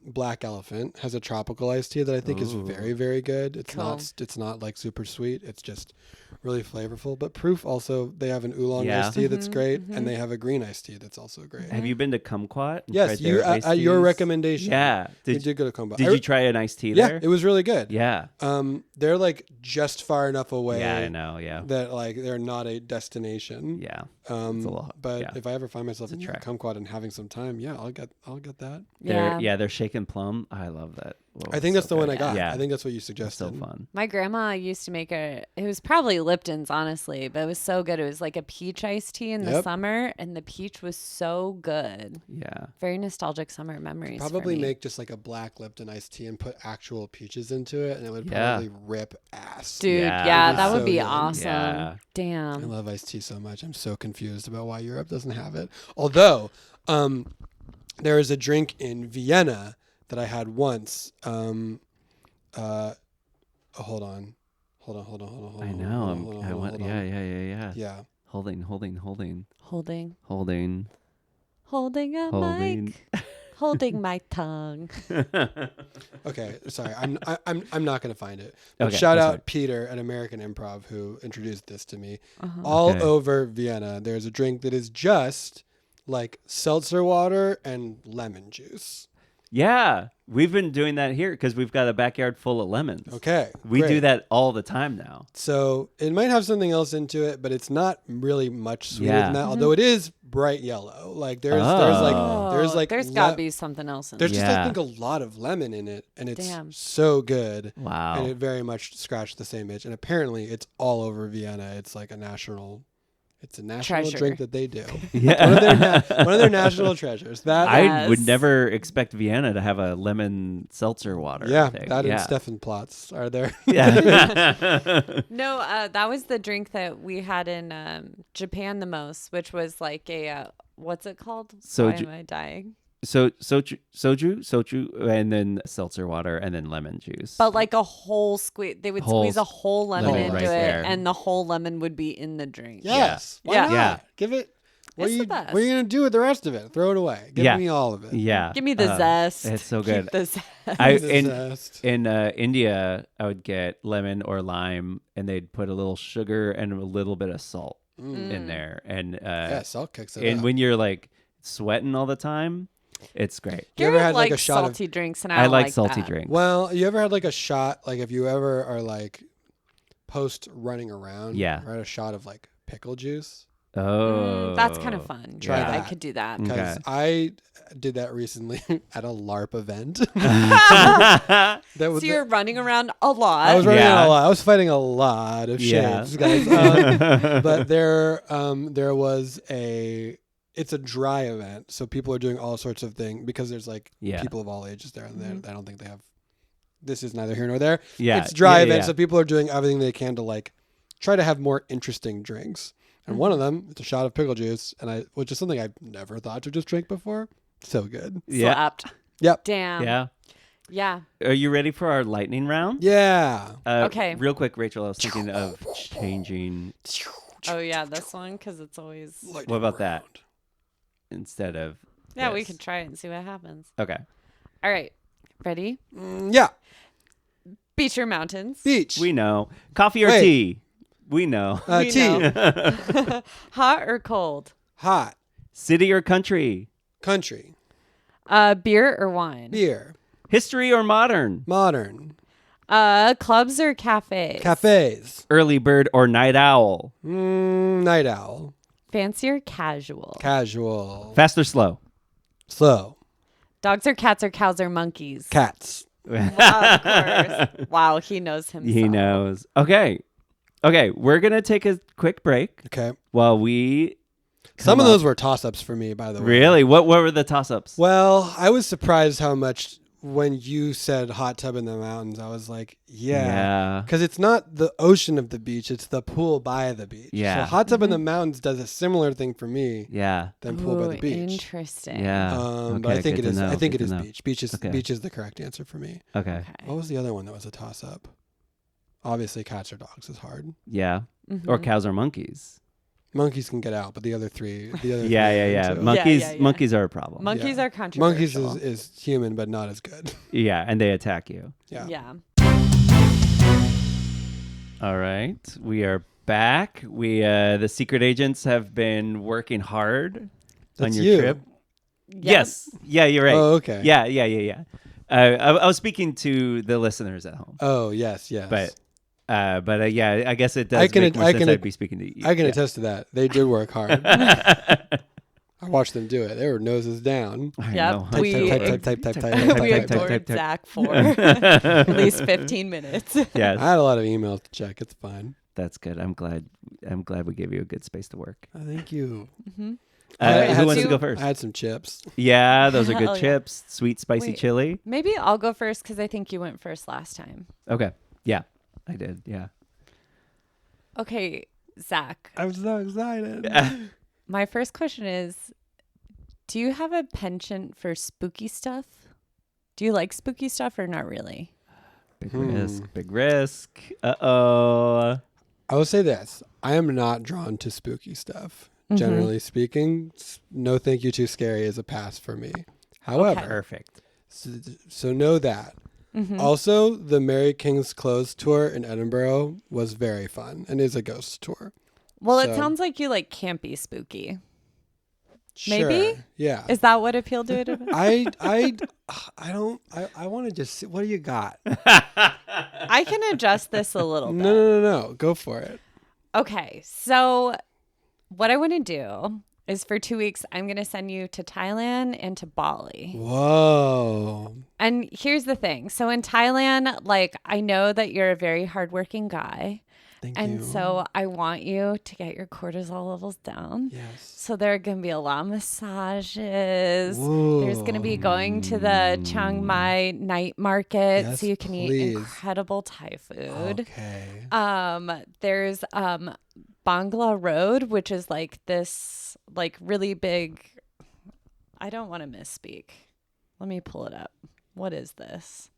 Black Elephant has a tropical iced tea that I think is very, very good. It's Cool. it's not like super sweet. It's just really flavorful. But Proof also, they have an oolong Yeah. iced tea that's great, and they have a green iced tea that's also great. Have you been to Kumquat? and Yes, tried you their iced at your teas? recommendation. Yeah. We Did did go to Combo. you try an iced tea Yeah, there? it was really good. Yeah. They're like just far enough away. Yeah, I know. Yeah. That like they're not a destination. Yeah. But yeah. if I ever find myself in trek. Kumquat and having some time, yeah, I'll get that. Their shaken plum. I love that. Whoa, I think so that's the one good. I got. Yeah. I think that's what you It's suggested. so fun. My grandma used to make it was probably Lipton's, honestly, but it was so good. It was like a peach iced tea in the Yep. summer, and the peach was so good. Yeah. Very nostalgic summer memories. for Probably me. make just like a black Lipton iced tea and put actual peaches into it, and it would Yeah. probably rip ass. Dude, Yeah. yeah, It'd be that would so be good. awesome. Yeah. I Damn. love iced tea so much. I'm so confused about why Europe doesn't have it. Although, there is a drink in Vienna that I had once. Hold on. I know. I want. Yeah. Yeah. Holding Holding a mic. Holding my tongue. Okay, sorry. I'm not gonna find it. But Okay, shout that's out fine. Peter at American Improv who introduced this to me. Uh-huh. All Okay. over Vienna, there's a drink that is just like seltzer water and lemon juice. Yeah, we've been doing that here because we've got a backyard full of lemons. Okay, We do great. that all the time now. So it might have something else into it, but it's not really much sweeter Yeah. than that. Although it is bright yellow. Like there's There's gotta be something else in there's there. just I Yeah. think a lot of lemon in it, and it's Damn. so good. Wow. And it very much scratched the same itch. And apparently, it's all over Vienna. It's like a national Treasure. drink that they do. Yeah. One of their national treasures. That I would Yes. never expect Vienna to have a lemon seltzer water. yeah, thing. that yeah. and Steffenplatz are there. Yeah. No, that was the drink that we had in Japan the most, which was like a what's it called? Why Soju. am I dying? Soju, and then seltzer water, and then lemon juice. But like a whole squeeze, they would Whole squeeze a whole lemon lemon into right it, there. and the whole lemon would be in the drink. Yes. Why Yeah. not? Yeah. Give it. What It's are the you best. What are you gonna do with the rest of it? Throw it away. Give Yeah. me all of it. Yeah. Give me the zest. It's so Keep good. the zest. The zest. In India, I would get lemon or lime, and they'd put a little sugar and a little bit of salt in there. And Yeah, salt kicks it and up. when you're like sweating all the time, it's great. You ever had like like a shot of- salty drinks, and I I like like salty that. drinks. Well, you ever had like a shot? Like if you ever are like post running around, Yeah. had a shot of like pickle juice. Oh, That's kind of fun. Try yeah, I that. could do that. Because Okay. I did that recently at a LARP event. That was So you're running around a lot. I was running Yeah. a lot. I was fighting a lot of Yeah. shades, guys. But there was it's a dry event, so people are doing all sorts of things because there's like Yeah. people of all ages there, and I don't think they have. This is neither here nor there. Yeah. It's dry Yeah, event, yeah. so people are doing everything they can to like try to have more interesting drinks. And one of them, it's a shot of pickle juice, which is something I've never thought to just drink before. So good. Yeah. Slapped. Yep. Damn. Yeah. Yeah. Are you ready for our lightning round? Yeah. Okay. Real quick, Rachel, I was thinking of changing. Oh yeah, this one because it's always. What about that instead of? Yeah, we this? can try it and see what happens. Okay. All right. Ready? Yeah. Beach or mountains? Beach. We know. Coffee or Wait. tea? We know. We tea. know. Hot or cold? Hot. City or country? Country. Beer or wine? Beer. History or modern? Modern. Clubs or cafes? Cafes. Early bird or night owl? Night owl. Fancy or casual? Casual. Fast or slow? Slow. Dogs or cats or cows or monkeys? Cats. Of course. Wow, he knows himself. He knows. Okay. We're going to take a quick break Okay. while we. Some come of up- those were toss-ups for me, by the way. Really? What were the toss ups? Well, I was surprised how much when you said hot tub in the mountains, I was like, yeah. Because it's not the ocean of the beach, it's the pool by the beach. Yeah. So hot tub in the mountains does a similar thing for me Yeah. than pool by the Ooh, beach. Interesting. Yeah. But I think good it to is. know, I think good it to is know. beach. Beach is Okay. beach is the correct answer for me. Okay. Okay. What was the other one that was a toss up? Obviously, cats or dogs is hard. Yeah. Mhm. Or cows or monkeys. Monkeys can get out, but the other three. Yeah. Monkeys are a problem. Monkeys are controversial. Monkeys is human, but not as good. Yeah, and they attack you. Yeah. All right, we are back. We the secret agents have been working hard That's on your you. trip. Yep. Yes. Yeah, you're right. Oh, okay. Yeah. I was speaking to the listeners at home. Oh, yes. But yeah, I guess it does I make more sense I'd be speaking to you. I can attest to that. They did work hard. I watched them do it. They were noses down. Yep. Type. We ignored Zach for at least 15 minutes. Yes. I had a lot of emails to check. It's fine. That's good. I'm glad we gave you a good space to work. Thank you. Mm-hmm. Who wants to go first? I had some chips. Yeah, those are Hell good chips. Sweet, spicy Wait. chili. Maybe I'll go first because I think you went first last time. Okay. Yeah, I did. Yeah. Okay, Zach. I'm so excited. My first question is, do you have a penchant for spooky stuff? Do you like spooky stuff or not really? Big risk. Uh-oh. I will say this. I am not drawn to spooky stuff. Generally speaking, no thank you, too scary is a pass for me. However, Perfect. so know that. Also, the Mary King's Clothes tour in Edinburgh was very fun and is a ghost tour. Well, it So- sounds like you like campy spooky. Sure. Maybe? Yeah. Is that what appealed to it? I want to just see, what do you got? I can adjust this a little bit. No. Go for it. Okay, so what I want to do is for 2 weeks, I'm going to send you to Thailand and to Bali. Whoa. And here's the thing. So in Thailand, like, I know that you're a very hardworking guy. Thank And you. so I want you to get your cortisol levels down. Yes. So there are going to be a lot of massages. There's going to be going to the Chiang Mai night market Yes, so you can please. eat incredible Thai food. Okay. There's Bangla Road, which is like this like really big, I don't want to misspeak. Let me pull it up. What is this?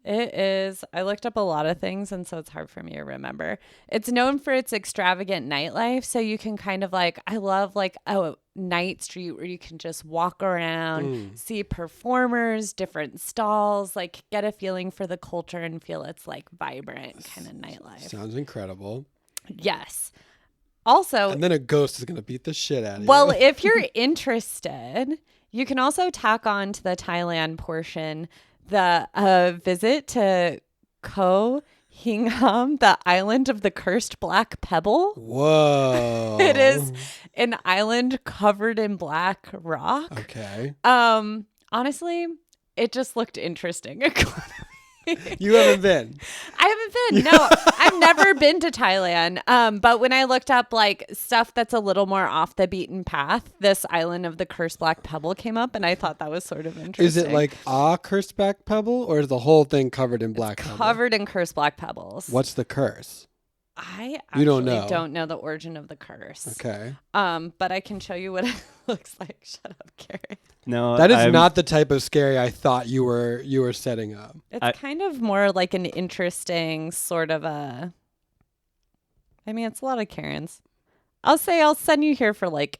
It is, I looked up a lot of things and so it's hard for me to remember. It's known for its extravagant nightlife. So you can kind of like, I love like a night street where you can just walk around, see performers, different stalls, like get a feeling for the culture and feel it's like vibrant kind of nightlife. Sounds incredible. Yes. Also, And then a ghost is going to beat the shit out of well, you. if you're interested, you can also tack on to the Thailand portion the visit to Koh Hingham, the island of the cursed black pebble. Whoa. It is an island covered in black rock. Okay. Honestly, it just looked interesting. You haven't been. I haven't been. No, I've never been to Thailand. But when I looked up like stuff that's a little more off the beaten path, this island of the cursed black pebble came up, and I thought that was sort of interesting. Is it like a cursed black pebble, or is the whole thing covered in black pebble? covered in cursed black pebbles? What's the curse? I You don't actually know. don't know the origin of the curse. Okay. But I can show you what it looks like. Shut up, Carrie. No, That is I'm- not the type of scary I thought you were setting up. It's kind of more like an interesting sort of a. I mean, it's a lot of Karens. I'll send you here for like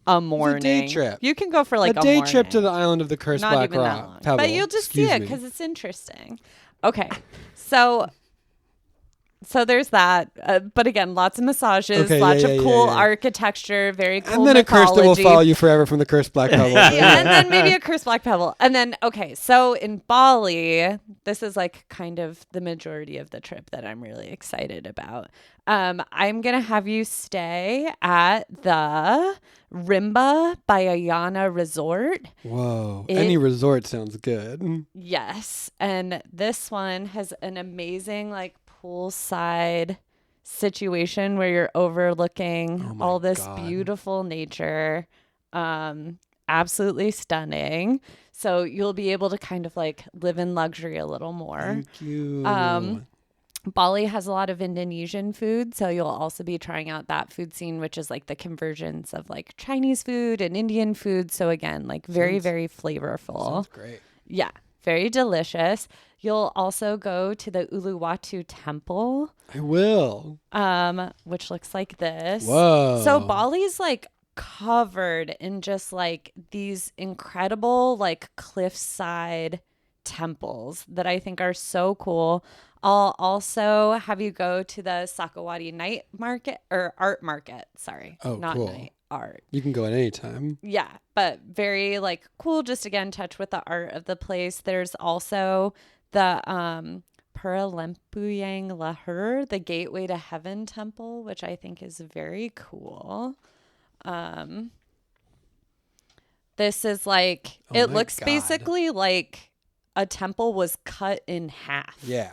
a morning. day trip. You can go for like a day morning. trip to the island of the cursed Not black even that rock long. pebble. But you'll just Excuse see it me. because it's interesting. Okay, so there's that. But again, lots of massages, Okay, lots yeah, of yeah, cool yeah. architecture, very cool And then a curse that will mythology. follow you forever from the cursed black pebble. Yeah, and then maybe a cursed black pebble. And then, okay, so in Bali, this is like kind of the majority of the trip that I'm really excited about. I'm going to have you stay at the Rimba Bayayana Resort. Whoa. It- Any resort sounds good. Yes. And this one has an amazing like poolside situation where you're overlooking Oh my all this God. beautiful nature. Absolutely stunning. So you'll be able to kind of like live in luxury a little more. Thank you. Bali has a lot of Indonesian food, so you'll also be trying out that food scene, which is like the convergence of like Chinese food and Indian food. So again, like very, Sounds- very flavorful. Sounds great. Yeah. very delicious. You'll also go to the Uluwatu Temple, I will. which looks like this. Whoa. So Bali's like covered in just like these incredible like cliffside temples that I think are so cool. I'll also have you go to the Sakawati night market or art market. Sorry, Oh, not cool. night art. You can go at any time. Yeah, but very like cool. Just again, touch with the art of the place. There's also the Puralempuyang Lahur, the Gateway to Heaven temple, which I think is very cool. This is like Oh it my looks God. basically like a temple was cut in half. Yeah.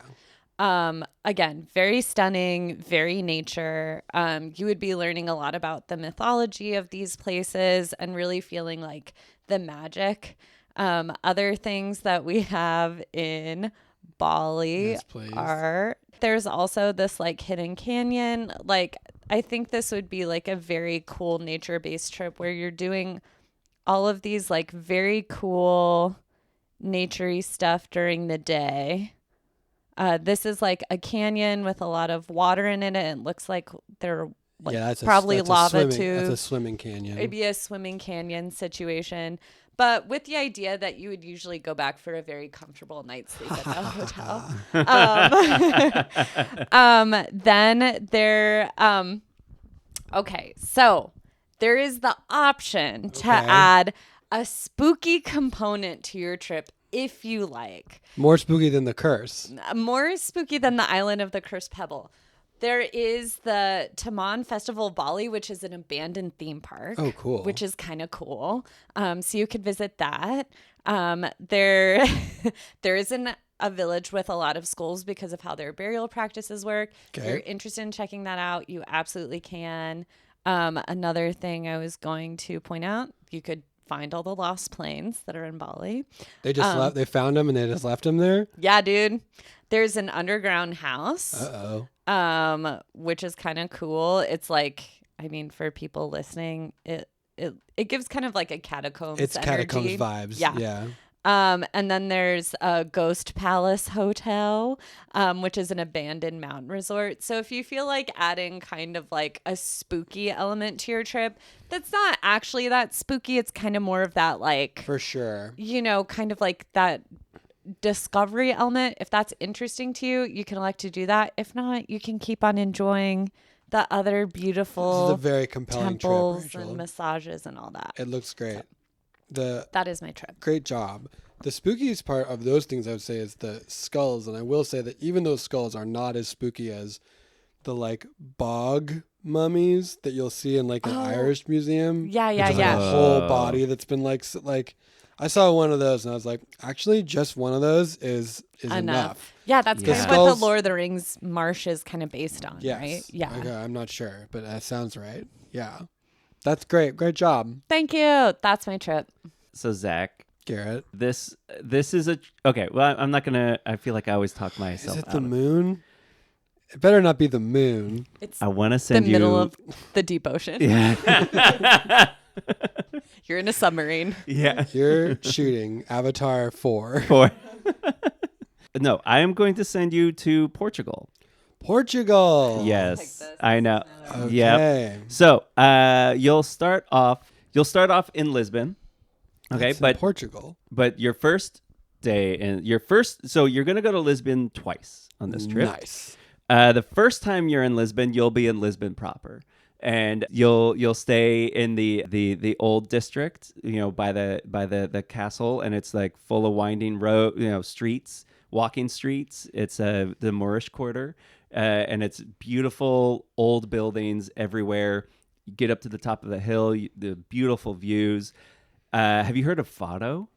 Again, very stunning, very nature. You would be learning a lot about the mythology of these places and really feeling like the magic. Other things that we have in Bali Yes, please. are there's also this like hidden canyon. Like I think this would be like a very cool nature-based trip where you're doing all of these like very cool naturey stuff during the day. This is like a canyon with a lot of water in it. It looks like they're like That's probably that's lava swimming, tubes. That's a swimming canyon. Maybe a swimming canyon situation, but with the idea that you would usually go back for a very comfortable night's sleep at the hotel. Then there, okay, so there is the option to Okay. add a spooky component to your trip if you like. More spooky than the curse. More spooky than the island of the cursed pebble. There is the Taman Festival of Bali, which is an abandoned theme park. Oh, cool. Which is kind of cool. So you could visit that. There isn't a village with a lot of skulls because of how their burial practices work. If Okay. you're interested in checking that out, you absolutely can. Another thing I was going to point out, you could find all the lost planes that are in Bali. They just left. They found him and they just left him there. Yeah, dude. There's an underground house. Which is kind of cool. It's like, I mean, for people listening, it gives kind of like a catacombs It's energy. catacombs vibes. Yeah. Yeah. And then there's a Ghost Palace Hotel, which is an abandoned mountain resort. So if you feel like adding kind of like a spooky element to your trip, that's not actually that spooky. It's kind of more of that like, For sure. kind of like that discovery element. If that's interesting to you, you can elect to do that. If not, you can keep on enjoying the other This is beautiful a very compelling temples trip, Rachel. and massages and all that. It looks great. That is my trip. Great job. The spookiest part of those things, I would say, is the skulls. And I will say that even those skulls are not as spooky as the like bog mummies that you'll see in like an Irish museum. Yeah, which yeah, is, like, yeah. a whole body that's been like I saw one of those and I was like, actually, just one of those is enough. Yeah, that's Yeah. kind of what the Skulls- Lord of the Rings marsh is kind of based on, Yes. right? Yeah. Okay, I'm not sure, but that sounds right. Yeah. That's great. Great job, Thank you. That's my trip. So Zach, Garrett. this is a okay. Well, I'm not gonna. I feel like I always talk myself Is it out the of it. moon? It better not be the moon. It's I want to the send you middle of the deep ocean. Yeah. You're in a submarine. Yeah. You're shooting Avatar 4. For no, I am going to send you to Portugal. Portugal. Yes, this. I know. Okay. Yep. So, you'll start off in Lisbon. Okay, That's in but Portugal. your first day and so you're going to go to Lisbon twice on this trip. Nice. The first time you're in Lisbon, you'll be in Lisbon proper, and you'll stay in the old district, by the castle, and it's like full of winding road, streets, walking streets. It's the Moorish Quarter, and it's beautiful old buildings everywhere. You get up to the top of the hill, the beautiful views. Have you heard of Fado?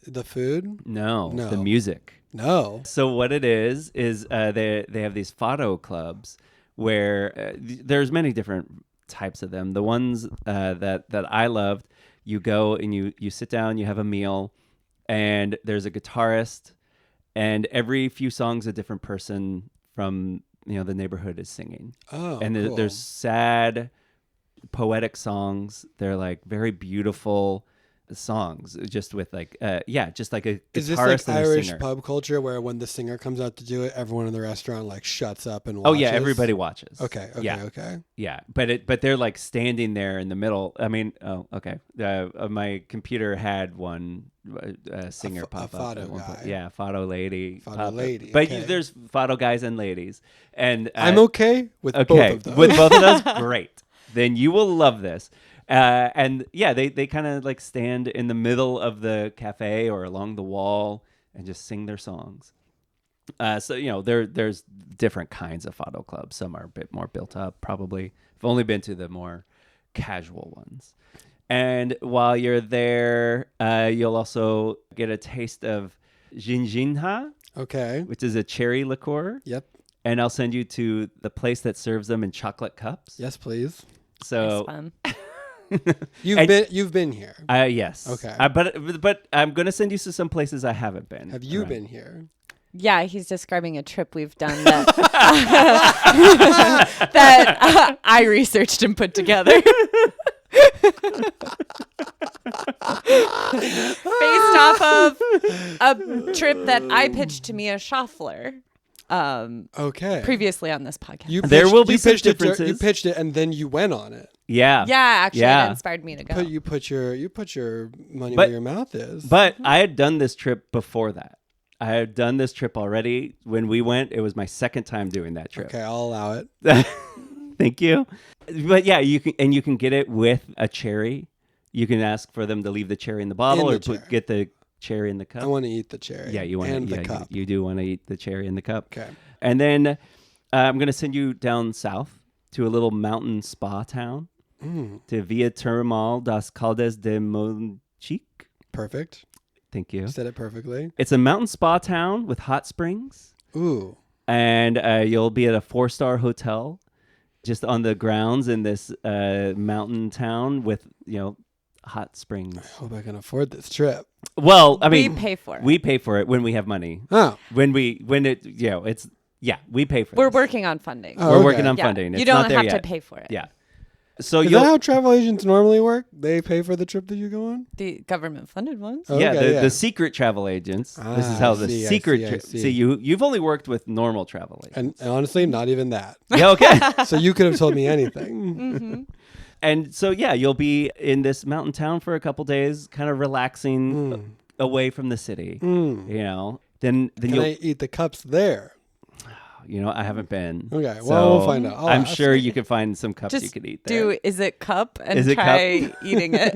The food? No, No. the music. No. So what it is they have these Fado clubs where there's many different types of them. The ones that I loved, you go and you sit down, you have a meal, and there's a guitarist, and every few songs a different person from the neighborhood is singing. Oh, And cool. there's sad, poetic songs. They're like very beautiful. songs, just with like just like a Is this guitarist like and a Irish singer. pub culture where when the singer comes out to do it, everyone in the restaurant like shuts up and Oh watches? yeah, everybody watches. Okay. Yeah. Yeah, but they're like standing there in the middle. I mean, oh, okay. My computer had one singer pop up. Fado at one point. guy. Yeah, Fado lady. Fado pop up. lady, But okay. there's Fado guys and ladies, and I'm okay with both of those. with both of those, great. Then you will love this. And yeah, they kind of like stand in the middle of the cafe or along the wall and just sing their songs. So there's different kinds of Fado clubs. Some are a bit more built up, probably. I've only been to the more casual ones. And while you're there, you'll also get a taste of Jinjinha, Okay. which is a cherry liqueur. Yep. And I'll send you to the place that serves them in chocolate cups. Yes, please. So It's fun. You've been here. yes. Okay. But I'm gonna send you to some places I haven't been. Have you Right. been here? Yeah, he's describing a trip we've done that that I researched and put together. Based off of a trip that I pitched to Mia Schaffler Okay. previously on this podcast. There will be you some pitched it differences. you pitched it and then you went on it. Yeah. actually, Yeah. it inspired me to go. But you put your money But- where your mouth is. But I had done this trip before that. I had done this trip already. When we went, it was my second time doing that trip. Okay, I'll allow it. Thank you. But yeah, you can get it with a cherry. You can ask for them to leave the cherry in the bottle In the or cherry. get the cherry in the cup. I want to eat the cherry. Yeah, you want and to. the cup. You do want to eat the cherry in the cup. Okay. And then I'm going to send you down south to a little mountain spa town, to Villa Termal das Caldas de Monchique. Perfect. Thank you. Said it perfectly. It's a mountain spa town with hot springs, Ooh. and you'll be at a 4-star hotel just on the grounds in this mountain town with, hot springs. I hope I can afford this trip. Well, I we mean, pay for it. we pay for it when we have money. Oh. We pay for it. We're working on funding. Oh, We're okay. working on Yeah, funding. It's you not don't there have yet. to pay for it. Yeah. So Is that how travel agents normally work? They pay for the trip that you go on? The government funded ones. Oh, yeah, okay, the secret travel agents. This is Ah, how I the see, I secret. see, I see. See, you've only worked with normal travel agents. And honestly, not even that. Yeah, okay. So you could have told me anything. And so you'll be in this mountain town for a couple days, kind of relaxing away from the city. Then Can you'll. I eat the cups there? I haven't been. Okay, well, So we'll find out. I'll I'm ask. sure you can find some cups you Just could eat there. do is it cup and Is it try eating it.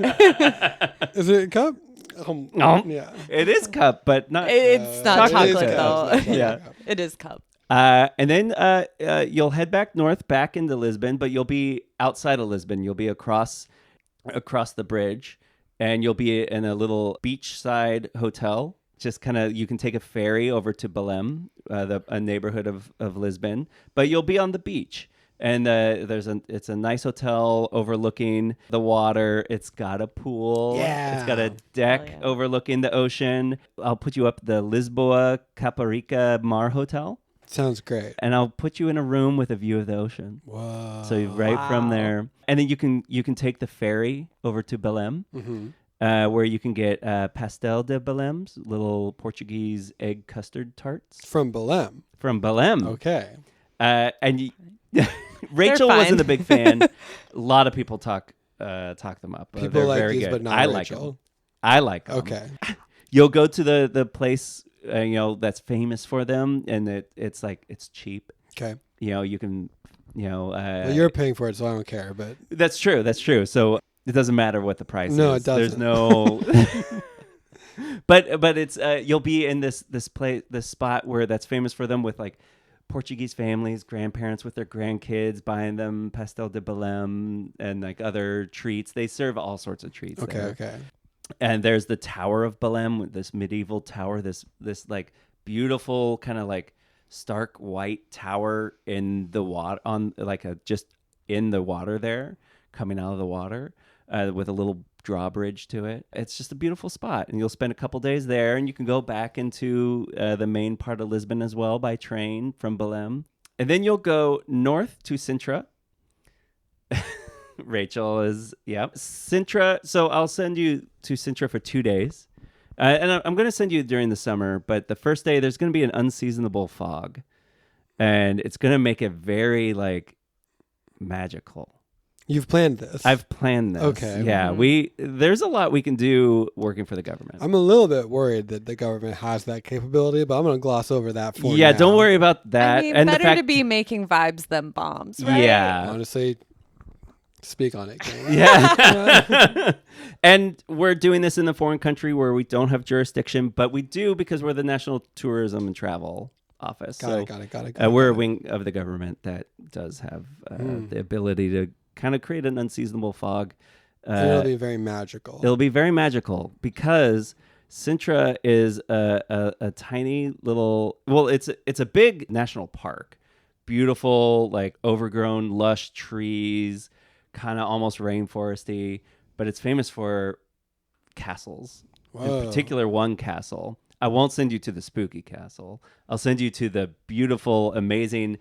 Is it a cup? No. Yeah. It is cup, but not. It's not chocolate chocolate cup. though. It's not Yeah. chocolate cup. It is cup. And then you'll head back north, back into Lisbon, but you'll be outside of Lisbon. You'll be across the bridge, and you'll be in a little beachside hotel. Just kind of, you can take a ferry over to Belém, a neighborhood of Lisbon, but you'll be on the beach. And it's a nice hotel overlooking the water. It's got a pool. Yeah. It's got a deck yeah. overlooking the ocean. I'll put you up at the Lisboa Caparica Mar Hotel. Sounds great. And I'll put you in a room with a view of the ocean. Whoa. So right from Wow. there, and then you can take the ferry over to Belém, where you can get pastel de Belém's, little Portuguese egg custard tarts From Belém. from Belém. Okay. Rachel fine. wasn't a big fan. A lot of people talk them up. People They're like very these, good. but not I like Rachel. them. I like them. Okay. You'll go to the place that's famous for them, and it's cheap. Okay. You can Well, you're paying for it, so I don't care. But That's true. So it doesn't matter what the price No, is. it doesn't. There's no. but it's you'll be in this spot where that's famous for them, with like Portuguese families, grandparents with their grandkids buying them pastel de Belém and like other treats. They serve all sorts of treats. okay, there. okay. And there's the Tower of Belém, with this medieval tower, this like beautiful kind of like stark white tower in the water, on like just in the water there, coming out of the water, with a little drawbridge to it. It's just a beautiful spot, and you'll spend a couple days there, and you can go back into the main part of Lisbon as well by train from Belém, and then you'll go north to Sintra. Rachel is, Sintra. So I'll send you to Sintra for 2 days. And I'm going to send you during the summer, but the first day there's going to be an unseasonable fog. And it's going to make it very like magical. You've planned this. I've planned this. Okay. Yeah, there's a lot we can do working for the government. I'm a little bit worried that the government has that capability, but I'm going to gloss over that for Yeah, now. don't worry about that. I mean, and better the fact, to be making vibes than bombs, right? Yeah. Honestly, speak on it, Kane. Yeah. And we're doing this in a foreign country where we don't have jurisdiction, but we do because we're the National Tourism and Travel Office. Got it. We're a wing of the government that does have the ability to kind of create an unseasonable fog. And it'll be very magical. It'll be very magical because Sintra is a tiny little. Well, it's a big national park, beautiful, like overgrown, lush trees, kind of almost rainforesty. But it's famous for castles. Whoa. In particular, one castle. I won't send you to the spooky castle. I'll send you to the beautiful, amazing,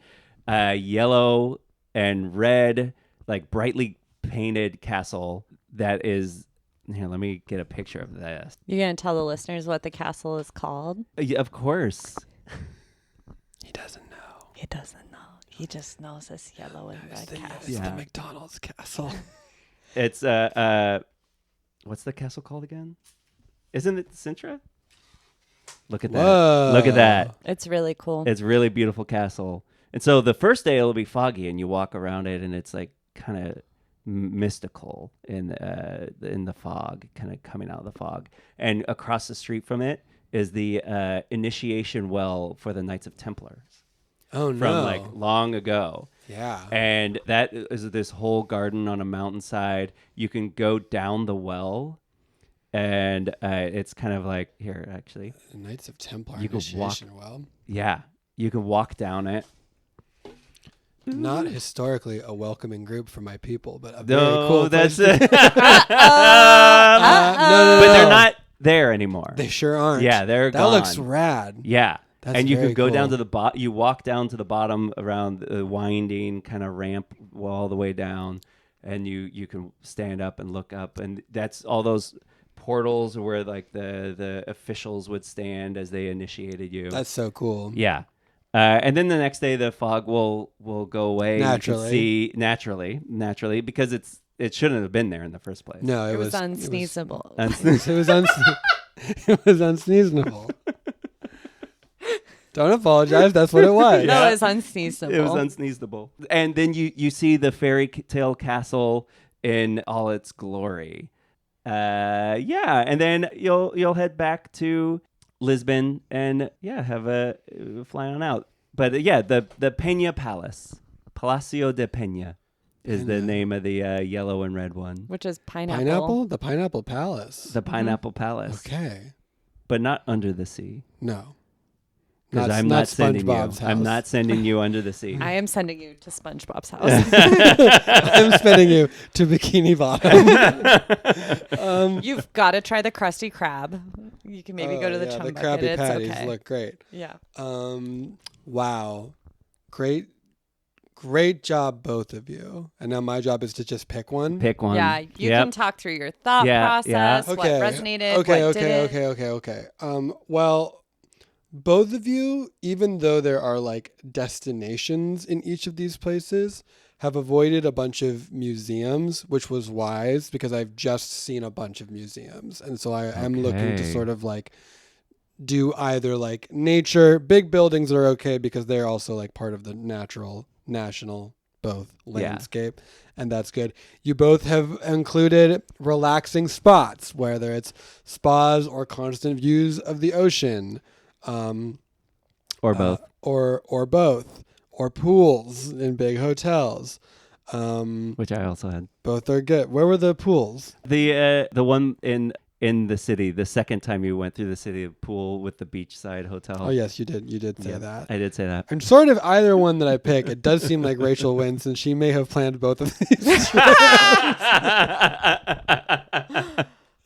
yellow and red, like brightly painted castle that is. Here, let me get a picture of this. You're going to tell the listeners what the castle is called? Yeah, of course. He doesn't know. He doesn't know. He just knows this yellow and red castle. It's the McDonald's castle. It's what's the castle called again? Isn't it Sintra? Look at that. Whoa. Look at that. It's really cool. It's a really beautiful castle. And so the first day it'll be foggy and you walk around it and it's like kind of mystical in the fog, kind of coming out of the fog. And across the street from it is the initiation well for the Knights of Templars. Oh, no. From like long ago. Yeah. And that is this whole garden on a mountainside. You can go down the well, and it's kind of like here, actually. The Knights of Templar You can initiation well. Yeah, you can walk down it. Not historically a welcoming group for my people, but a No, very cool that's place to- it. No. But they're not there anymore. They sure aren't. Yeah, they're that gone. looks rad. Yeah. That's and you very can go down cool. to the you walk down to the bottom around the winding kind of ramp all the way down, and you can stand up and look up, and that's all those portals where like the officials would stand as they initiated you. That's so cool. Yeah. And then the next day the fog will go away. Naturally. You can see naturally because it shouldn't have been there in the first place. No, it was unsneezable. It was unsneezable. Don't apologize. That's what it was. No, it was unsneezable. It was unsneezable. And then you see the fairy tale castle in all its glory. And then you'll head back to Lisbon and have a fly on out. But the Peña Palace, Palacio de Peña, is the name of the yellow and red one. Which is pineapple. Pineapple? The Pineapple Palace. The Pineapple Palace. Okay. But not under the sea. No. Because I'm not sending you. SpongeBob's house. I'm not sending you under the sea. I am sending you to SpongeBob's house. I'm sending you to Bikini Bottom. You've got to try the Krusty Krab. You can maybe go to the chum the bucket. Krabby It's Patties okay. look great. Yeah. Wow. Great job, both of you. And now my job is to just pick one. Pick one. Yeah, you can talk through your thought process, what resonated, what didn't. Okay. Well, both of you, even though there are like destinations in each of these places, have avoided a bunch of museums, which was wise because I've just seen a bunch of museums. And so I am looking to sort of like do either like nature, big buildings are okay because they're also like part of the national both landscape, and that's good. You both have included relaxing spots, whether it's spas or constant views of the ocean. Or both. Or both. Or pools in big hotels. Which I also had. Both are good. Where were the pools? The one in the city, the second time you went through the city, pool with the beachside hotel. Oh, yes, you did. You did say that. I did say that. And sort of either one that I pick, it does seem like Rachel wins, and she may have planned both of these.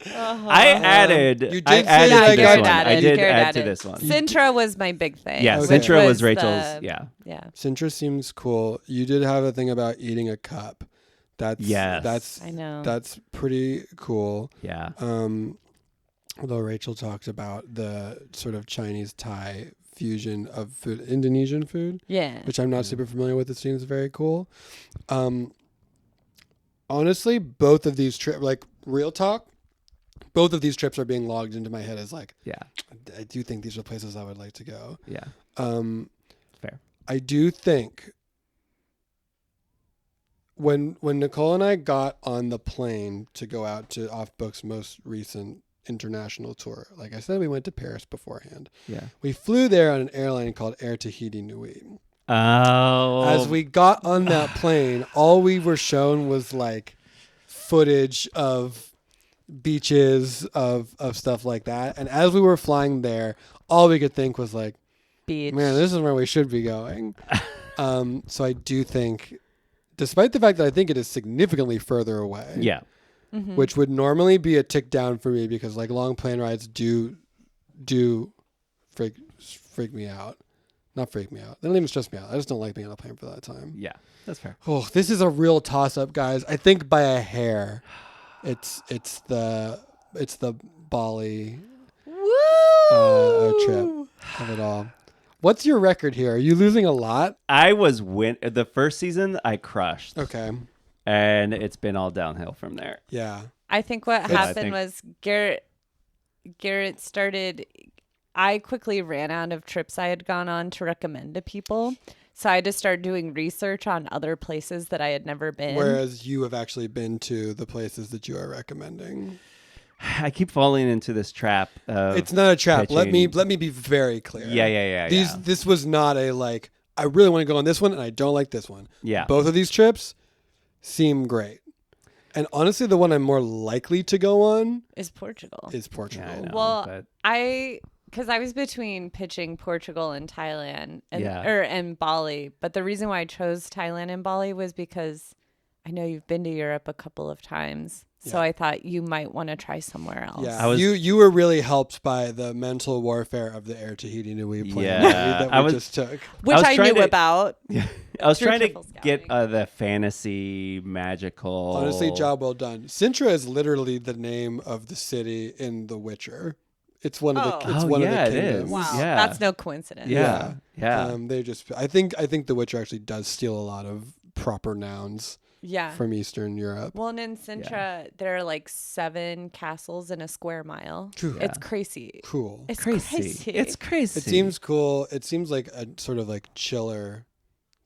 I added. You did I say added that to I this got one. added. I did Garrett add to added. this one. Sintra was my big thing. Yeah, Okay. Sintra was Was Rachel's. the- Yeah. Yeah. Sintra seems cool. You did have a thing about eating a cup. That's I know. That's pretty cool. Yeah. Although Rachel talked about the sort of Chinese Thai fusion of food, Indonesian food, Yeah. which I'm not super familiar with. It seems very cool. Honestly, both of these trips, like real talk, both of these trips are being logged into my head as like, Yeah. I do think these are places I would like to go. Yeah. Fair. I do think when Nicole and I got on the plane to go out to Off Book's most recent international tour, like I said, we went to Paris beforehand. Yeah. We flew there on an airline called Air Tahiti Nui. Oh. As we got on that plane, all we were shown was like footage of beaches, of stuff like that. And as we were flying there, all we could think was like, Beach. man, this is where we should be going. So I do think, despite the fact that I think it is significantly further away, Yeah. which would normally be a tick down for me because like long plane rides do freak me out. Not freak me out. They don't even stress me out. I just don't like being on a plane for that time. Yeah. That's fair. Oh, this is a real toss up, guys. I think by a hair. It's the Bali trip of it all. What's your record here? Are you losing a lot? I was the first season I crushed. Okay. And it's been all downhill from there. Yeah. I think what I happened think- was Garrett started. I quickly ran out of trips I had gone on to recommend to people. So I had to start doing research on other places that I had never been. Whereas you have actually been to the places that you are recommending. I keep falling into this trap. It's not a trap. Let me pitching- be very clear. Yeah. This was not a like, I really want to go on this one and I don't like this one. Yeah. Both of these trips seem great. And honestly, the one I'm more likely to go on is Portugal. is Portugal. Yeah, I know, Well, but- because I was between pitching Portugal and Thailand Yeah. and Bali. But the reason why I chose Thailand and Bali was because I know you've been to Europe a couple of times. So Yeah. I thought you might want to try somewhere else. Yeah, was- you were really helped by the mental warfare of the Air Tahiti Nui plane Yeah, that we just took. Which I was I trying knew to- about. I was through trying to triple get scouting. the fantasy magical. Honestly, job well done. Sintra is literally the name of the city in The Witcher. It's one of the. Oh. It's Oh, one yeah, of the it is. kingdoms. Wow. Yeah. That's no coincidence. Yeah. They just. I think The Witcher actually does steal a lot of proper nouns Yeah. from Eastern Europe. Well, and in Sintra, there are like 7 castles in a square mile. True. It's crazy. Cool. It's crazy. crazy. It's crazy. It seems cool. It seems like a sort of like chiller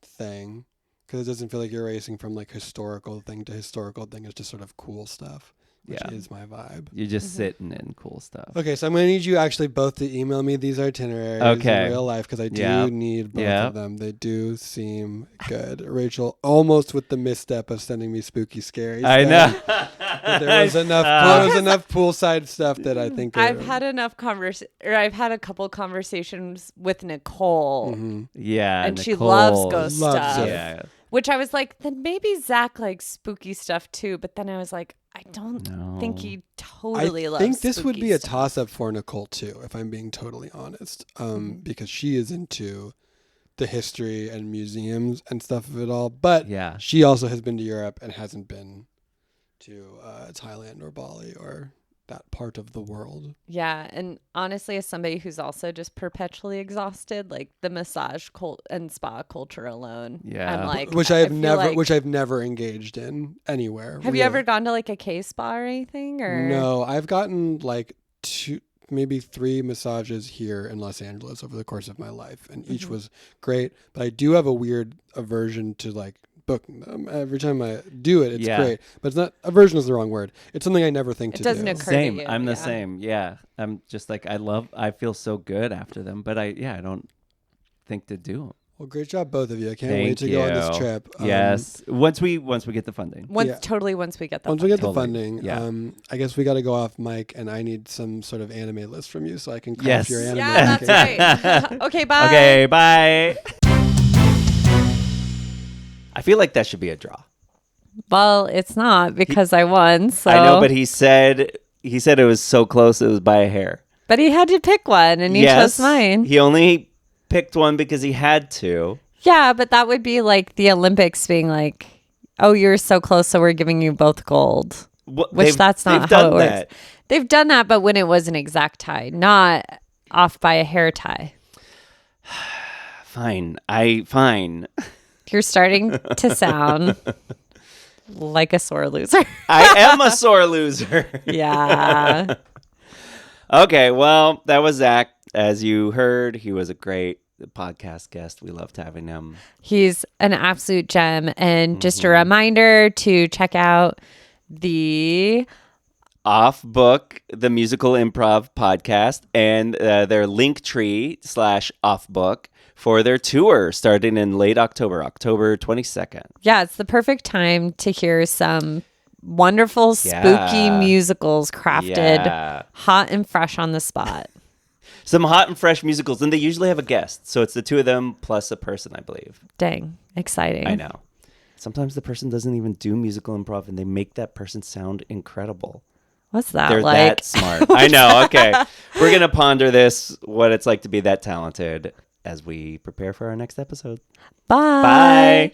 thing because it doesn't feel like you're racing from like historical thing to historical thing. It's just sort of cool stuff, which Yeah. is my vibe. You're just sitting in cool stuff. Okay, so I'm going to need you actually both to email me these itineraries Okay. in real life because I do Yep. need both Yep. of them. They do seem good. Rachel, almost with the misstep of sending me spooky, scary I stuff. know. But there was enough poolside stuff that I think I've had I've had a couple conversations with Nicole, Mm-hmm. Yeah. and she Nicole. loves ghost Loves stuff. it. Yeah. Which I was like, then maybe Zach likes spooky stuff too. But then I was like, I don't think No. he totally I loves. think this would spooky be a stuff. toss up for Nicole too, if I'm being totally honest, because she is into the history and museums and stuff of it all. But Yeah. she also has been to Europe and hasn't been to Thailand or Bali or that part of the world. Yeah, and honestly, as somebody who's also just perpetually exhausted, like the massage and spa culture alone, Yeah. I'm like, Which I've feel never, like- which I've never engaged in anywhere. Have you really. ever gone to like a K spa or anything? Or No, I've gotten like 2, maybe 3 massages here in Los Angeles over the course of my life, and each Mm-hmm. was great. But I do have a weird aversion to like booking them. Every time I do it, it's Yeah. great. But it's not, aversion is the wrong word. It's something I never think It to doesn't do. occur to Same. you, I'm the yeah. same. Yeah. I'm just like I feel so good after them, but I don't think to do them. Well, great job, both of you. I can't Thank wait to go on this you. trip. Yes. Once we get the funding. once Yeah. totally once we get the Once we get the Totally. funding, Yeah. I guess we got to go off mic, and I need some sort of anime list from you so I can craft Yes. your anime. yeah, cake. that's right. Okay, bye. Okay, bye. I feel like that should be a draw. Well, it's not because I won. So I know, but he said it was so close it was by a hair. But he had to pick one, and he chose mine. He only picked one because he had to. Yeah, but that would be like the Olympics being like, oh, you're so close, so we're giving you both gold. Which that's not how it works. That. They've done that, but when it was an exact tie, not off by a hair tie. Fine. You're starting to sound like a sore loser. I am a sore loser. Yeah. Okay, well, that was Zach. As you heard, he was a great podcast guest. We loved having him. He's an absolute gem. And just a reminder to check out the Off Book, the musical improv podcast, and their Linktree/Off Book for their tour starting in late October 22nd. Yeah, it's the perfect time to hear some wonderful, spooky musicals crafted hot and fresh on the spot. Some hot and fresh musicals, and they usually have a guest. So it's the two of them plus a person, I believe. Dang, exciting. I know. Sometimes the person doesn't even do musical improv, and they make that person sound incredible. What's that They're like? that smart. I know. Okay. We're going to ponder this, what it's like to be that talented, as we prepare for our next episode. Bye. Bye.